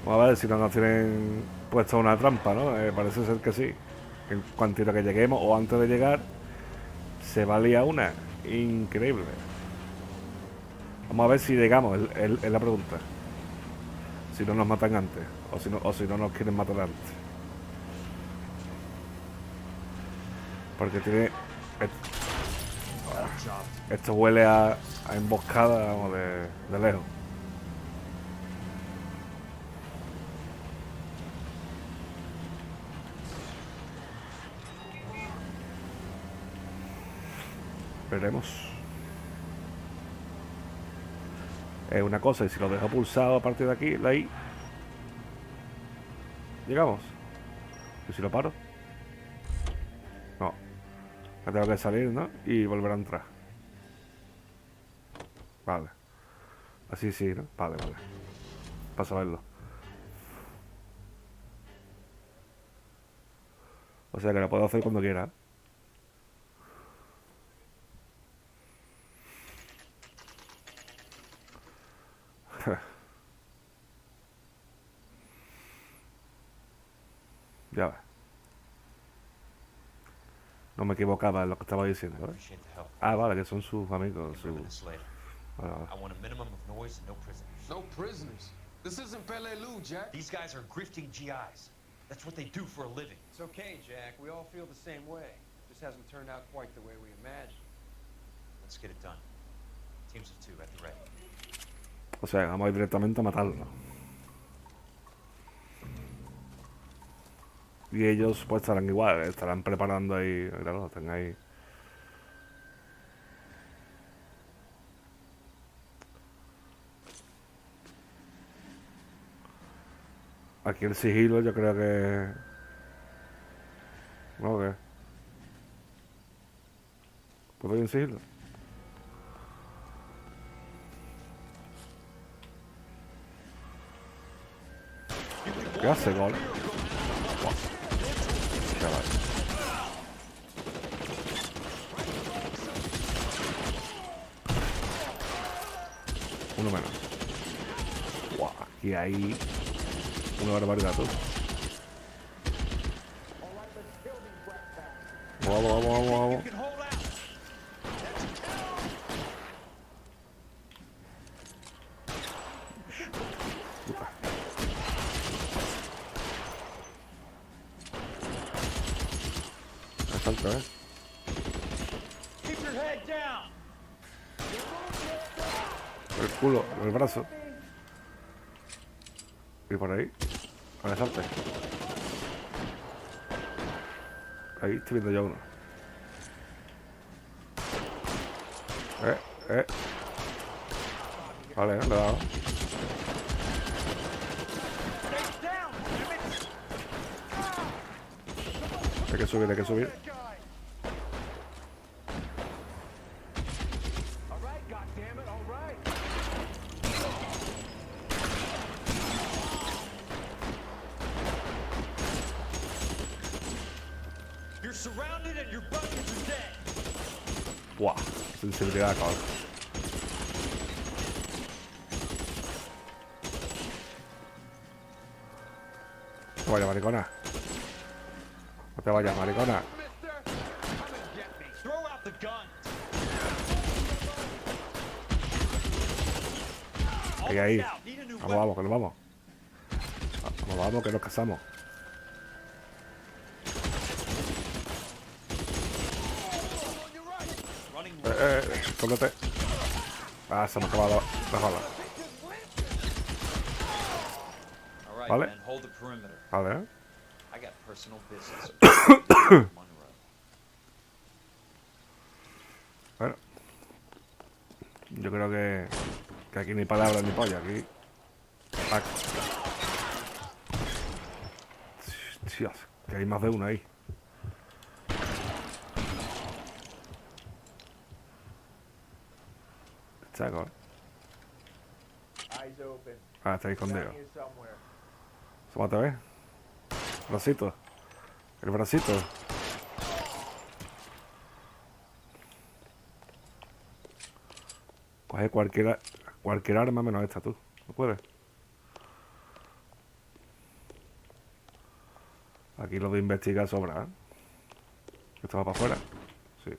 Vamos a ver si no nos tienen puesto una trampa, ¿no? Parece ser que sí. En cuanto a que lleguemos o antes de llegar, se va a liar una. Increíble. Vamos a ver si llegamos, es la pregunta. Si no nos matan antes, o si no nos quieren matar antes. Porque tiene... Esto huele a emboscada, vamos, de lejos. Veremos. Es una cosa, y si lo dejo pulsado a partir de aquí, de ahí, llegamos. ¿Y si lo paro? No. Me tengo que salir, ¿no? Y volver a entrar. Vale. Así sí, ¿no? Vale, vale. Para saberlo. O sea que lo puedo hacer cuando quiera. Ya va. No me equivocaba en lo que estaba diciendo, ¿eh? Ah, vale, que son sus amigos. Vale, vale. I want a minimum of noise and no prisoners. No prisoners? This isn't Peleliu, Jack. These guys are grifting GIs. That's what they do for a living. It's okay, Jack. We all feel the same way. Just hasn't turned out quite the way we imagined. Let's get it done. Teams of 2 at the ready. O sea, vamos a ir directamente a matarlo. Y ellos pues estarán igual, estarán preparando ahí, claro, están ahí. Aquí el sigilo yo creo que... ¿No qué? ¿Puedo ir en sigilo? ¿Qué hace, gol? Uno menos. Wow, aquí hay una barbaridad, tú. Vamos, vamos, vamos, vamos. salto, Keep your head down. El culo, el brazo. Y por ahí. A ver, salte. Ahí estoy viendo yo uno. Vale, le he dado. Hay que subir, hay que subir. You're surrounded and your buckets are dead. Buah, sensibilidad, cabrón. No vaya, maricona. No te vayas, maricona. Throw out the gun. Ahí, ahí. Vamos, vamos, que nos vamos. Vamos, vamos, que nos casamos. Cómete. Ah, se me ha acabado la bala. Vale. Vale. Bueno. Yo creo que aquí ni palabras ni polla. Aquí. Dios, que hay más de uno ahí. Chaco. Ah, está ahí escondido. Súmate, ¿ves? Bracito. El bracito. Coge cualquier arma menos esta, tú. ¿No puedes? Aquí lo de investigar sobra, ¿eh? Esto va para afuera. Sí.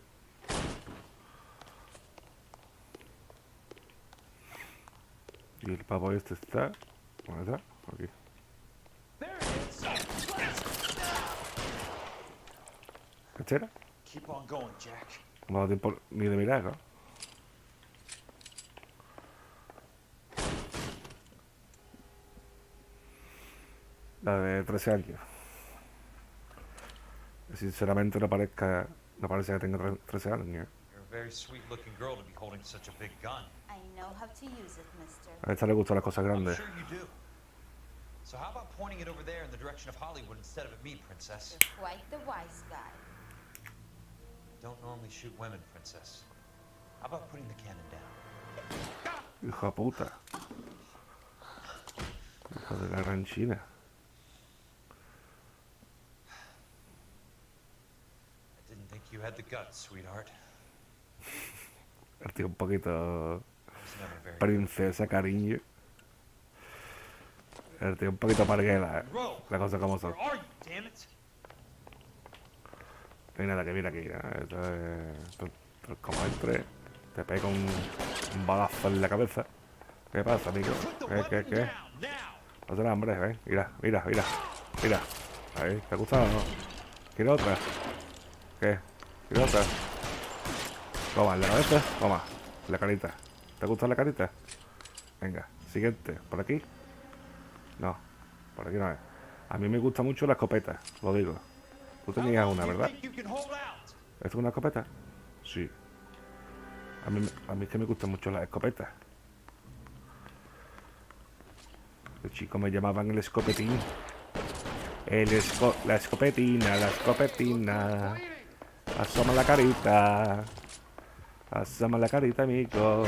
Y el pavo este está... ¿Dónde está? Aquí. ¿Este era? Keep on going, Jack. No da tiempo ni de mirar, ¿no? La de 13 años. Sinceramente no parece que tenga 13 años. You're a very sweet-looking girl to be holding such a big gun. I know how to use it, mister. A esta le gustan las cosas I'm grandes. sure you do. So how about pointing it over there in the direction of Hollywood instead of at me, Princess? You're quite the wise guy. Don't normally shoot women, Princess. How about putting the cannon down? Hijo de puta. Hijo de la gran China. I didn't think you had the guts, sweetheart. El tío un poquito... Princesa, cariño. El tío un poquito parguela, ¿eh? La cosa como son. No hay nada que ver aquí, ¿eh? Esto es como entre... Te pega un balazo en la cabeza. ¿Qué pasa, amigo? ¿Qué? No será hambre, ¿eh? Mira. Ahí, ¿te ha gustado o no? ¿Quieres otra? ¿Qué? ¿Quieres otra? Toma, en la cabeza. Toma, la carita. ¿Te gusta la carita? Venga, siguiente. ¿Por aquí? No, por aquí no es. A mí me gusta mucho la escopeta, lo digo. Tú tenías una, ¿verdad? ¿Esto es una escopeta? Sí. A mí es que me gustan mucho las escopetas. Los chicos me llamaban el escopetín. La escopetina. Asoma la carita. Asoma la carita, amigo.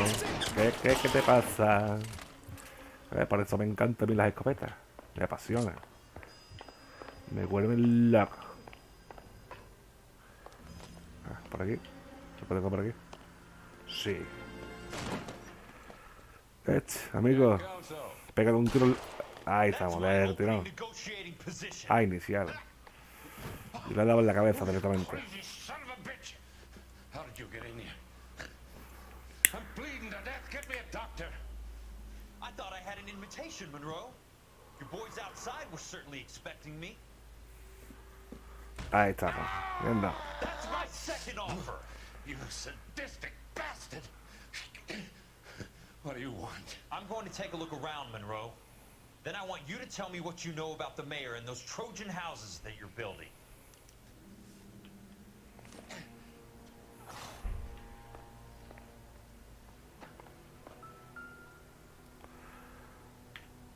¿Qué te pasa? Por eso me encantan a mí las escopetas. Me apasionan. Me vuelven loco. Por aquí. ¿Se puede ir por aquí? Sí. Amigo. Pégale un tiro. Ahí estamos, del tirón. Ah, inicial. Y le he dado en la cabeza directamente. I thought I had an invitation, Monroe. Your boys outside were certainly expecting me. Ahí estamos. Bien dado. That's my second offer. You sadistic bastard! What do you want? I'm going to take a look around, Monroe. Then I want you to tell me what you know about the mayor and those Trojan houses that you're building.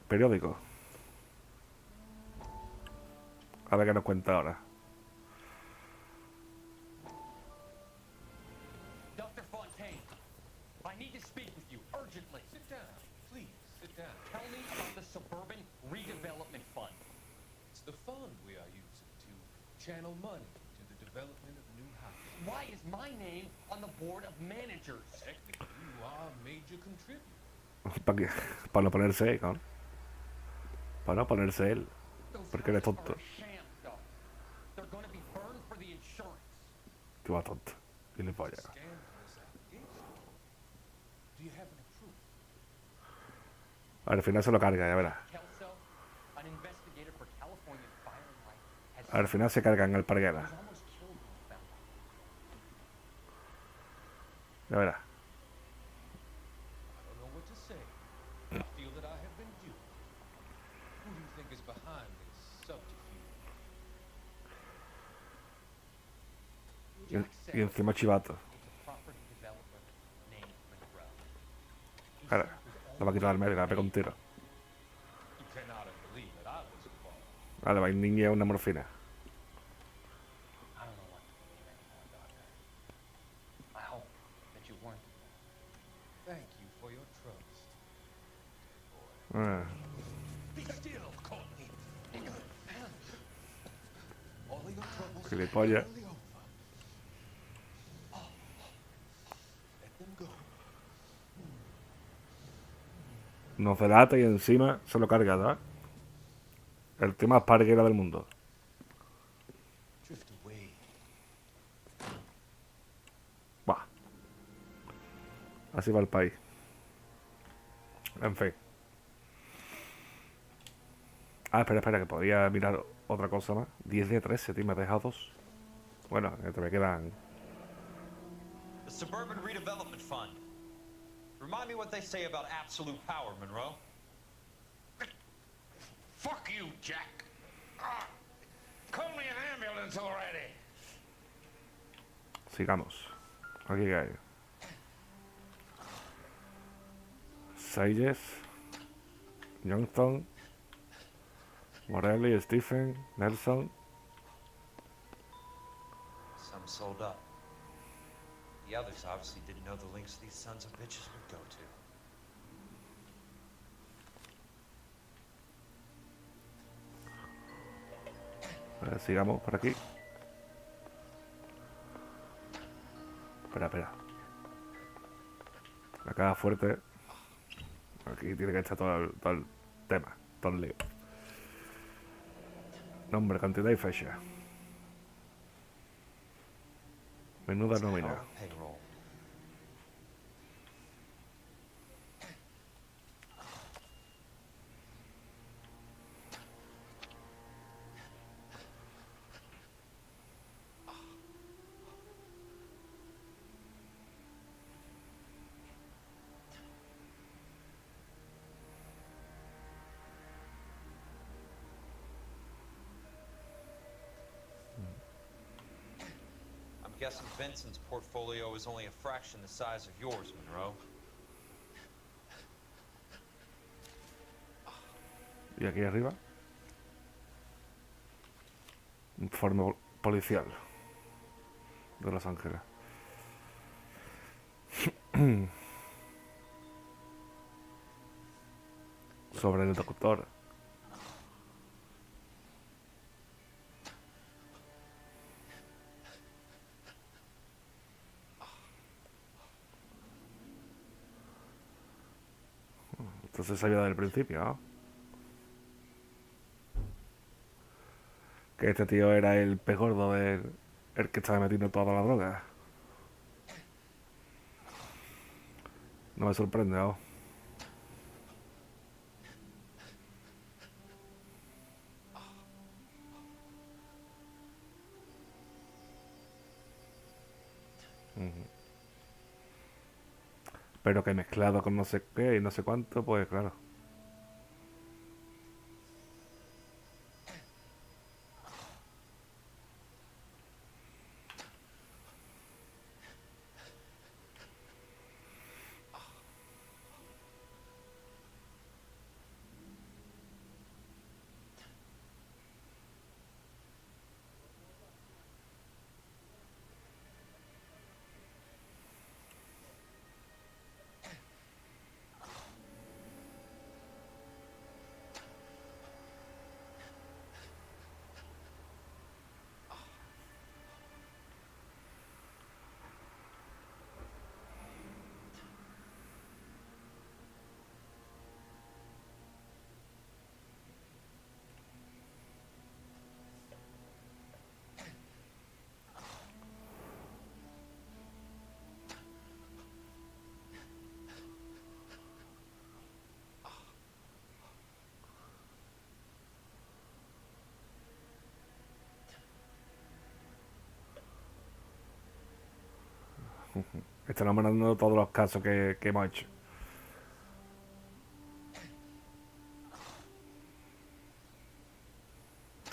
Periódico. A ver qué nos cuenta ahora. Dr. Fontaine, I need to speak with you urgently. Sit down, please, sit down. Tell me about the Suburban Redevelopment Fund. It's the fund we are using to channel money to the development of new houses. Why is my name on the board of managers? Technically, you are a major contributor. Para no ponerse él, ¿no? Para no ponerse él. Porque eres tonto. They're going to be burned for the insurance. Tú vas tonto. Gilipollas. Scandalous allegation. Do you have any proof? Al final se lo carga, ya verás. Kelso, an investigator for California Fire and Life, has Al final se cargan el parguela. was almost killed when he found out. Ya verás. I don't know what to say. I feel that I have been duped. Who do you think is behind this subterfuge? Y encima chivato. Property developer named Monroe. Ahora, lo va a quitar al medio, le va a pegar un tiro. You cannot believe that I was involved. Vale, va a niña una morfina. I don't know what to believe anymore, Doctor. I hope that you weren't. Thank you for your trust. Ah, Be still, Courtney. All of your troubles gilipollas. are nearly over. Let them go. Nos delata y encima se lo carga, ¿verdad? El tío más parguera del mundo. Drift away. Buah. Así va el país. En fin. Ah, espera, que podía mirar otra cosa más. 10 de 13, tío, me has dejado 2. Bueno, te me quedan. The Suburban Redevelopment Fund. Remind me what they say about absolute power, Monroe. Fuck you, Jack! Ah, call me an ambulance already! Sigamos. Aquí que hay. Sayes, Johnston, Morelli, Stephen, Nelson. Some sold up. The others obviously didn't know the links these sons of bitches would go to. Sigamos por aquí. Espera. La caja fuerte. Aquí tiene que estar todo el tema, todo el lío. Nombre, cantidad y fecha. Menuda nómina. Our payroll. I'm guessing Benson's portfolio is only a fraction the size of yours, Monroe. Y aquí arriba. Informe policial de Los Ángeles. Sobre el doctor. Entonces sabía desde el principio, ¿no? Que este tío era el pez gordo del el que estaba metiendo toda la droga. No me sorprende, ¿no? Pero que mezclado con no sé qué y no sé cuánto, pues claro. Está nombrando todos los casos que hemos hecho.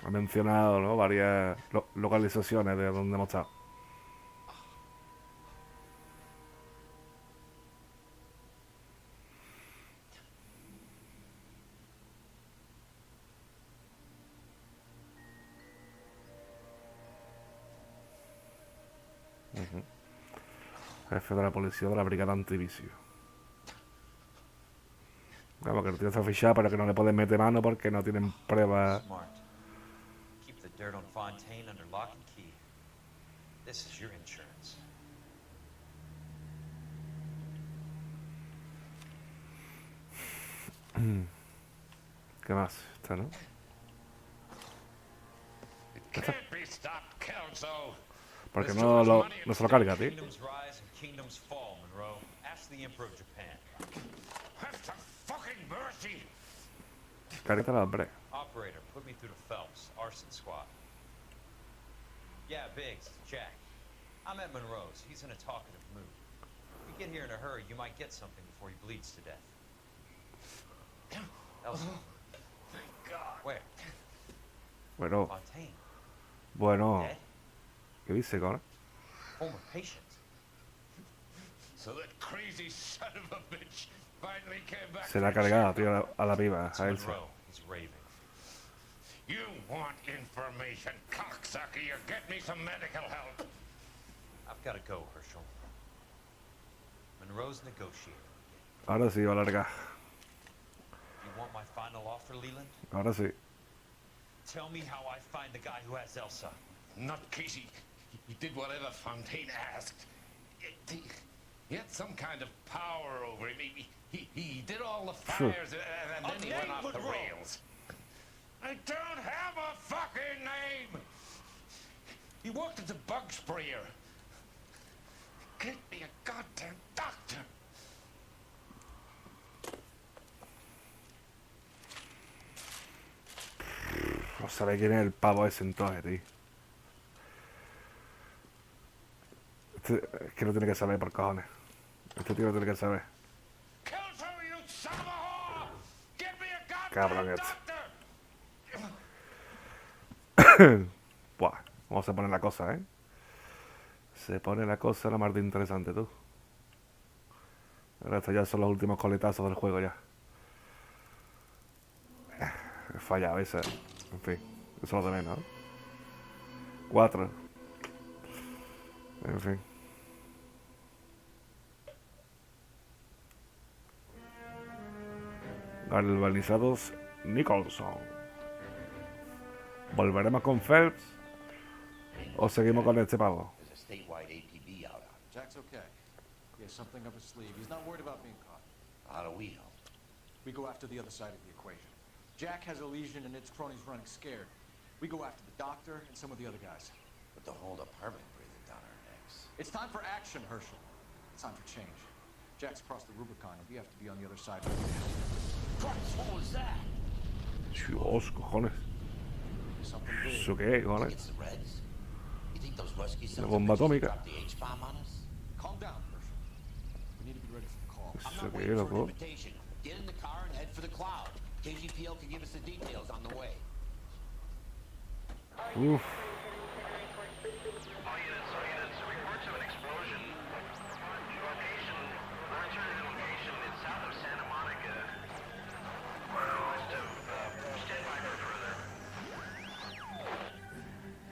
Ha mencionado, ¿no?, varias localizaciones de donde hemos estado. Jefe de la policía de la brigada antivicio. Claro, que el tío está fichado, pero que no le pueden meter mano porque no tienen pruebas. Smart. Keep the dirt on Fontaine under lock and key. This is your insurance. ¿Qué más? Está, ¿no? Can't be stopped, Kelso. Porque no se lo carga, tío. Kingdoms rise and kingdoms fall, Monroe. Ask the Emperor of Japan. Have some fucking mercy. Carita la hombre. Operator, put me through to Phelps, arson squad. Yeah, Biggs, Jack. I'm at Monroe's. He's in a talkative mood. If you get here in a hurry, you might get something before he bleeds to death. Elsa. Thank God. Where? Bueno. Fontaine. Bueno. Dead? ¿Qué dice, cabrón? Former patient. So that crazy son of a bitch finally came back. Se la ha cargado, tío, a la piba, a Elsa. Monroe. He's raving. You want information, cocksucker. You get me some medical help. I've got to go, Herschel. Monroe's negotiating. Ahora sí, va a largar. You want my final offer, Leland? Ahora sí. Tell me how I find the guy who has Elsa. Not Casey. He did whatever Fontaine asked. He had some kind of power over him. He did all the fires and then he went off the rails. I don't have a fucking name. He worked as a bug sprayer. Get me a goddamn doctor. No sabe quién es el pavo ese entonces, tío. Es que lo tiene que saber por cojones. Este tío lo tiene que saber. Cabrón este. Buah, ¿cómo se pone la cosa, eh? Se pone la cosa la más de interesante, tú. Ahora estos ya son los últimos coletazos del juego ya. He fallado ese. En fin, eso es lo de menos, ¿no? 4. En fin. Galvanizados Nicholson. ¿Volveremos con Phelps? ¿O seguimos con este pavo? There's a statewide APB out on him. Jack's okay. He has something up his sleeve. He's not worried about being caught. How do we help? We go after the other side of the equation. Jack has a legion and its cronies running scared. We go after the doctor and some of the other guys. But the whole department breathing down our necks. It's time for action, Herschel. It's time for change. Jack's crossed the Rubicon and we have to be on the other side. Christ, what was that? Dios, cojones. Something big. ¿Eso qué, cojones? It's the Reds? You think those Ruskies Una bomba atómica. dropped the H-bomb on us? Calm down, Herschel. We need to be ready for the call. ¿Eso qué, loco? Get in the car and head for the cloud. KGPL can give us the details on the way. Uf.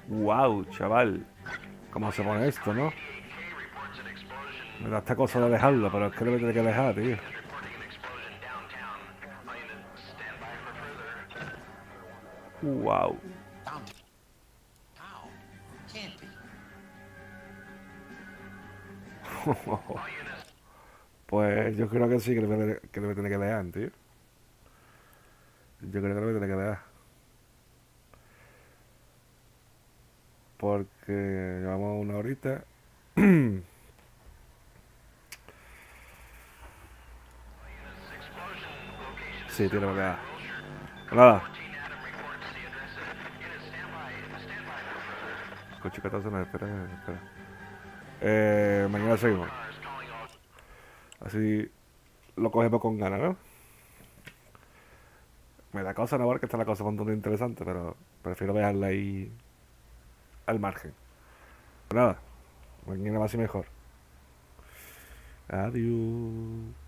Wow, chaval. ¿Cómo se pone esto, no? Me da esta cosa de dejarlo, pero es que lo voy a tener que dejar, tío. Wow. Pues yo creo que sí, que le voy a tener que dejar, tío. Yo creo que lo voy a tener que dejar. Porque llevamos una horita. Sí, tiene que dejar. Nada. Coche 14, no, espera. Mañana seguimos. Así lo cogemos con ganas, ¿no? Me da cosa no ver que está la cosa bastante interesante, pero prefiero dejarla ahí al margen. Nada, mañana va a ser mejor. Adiós.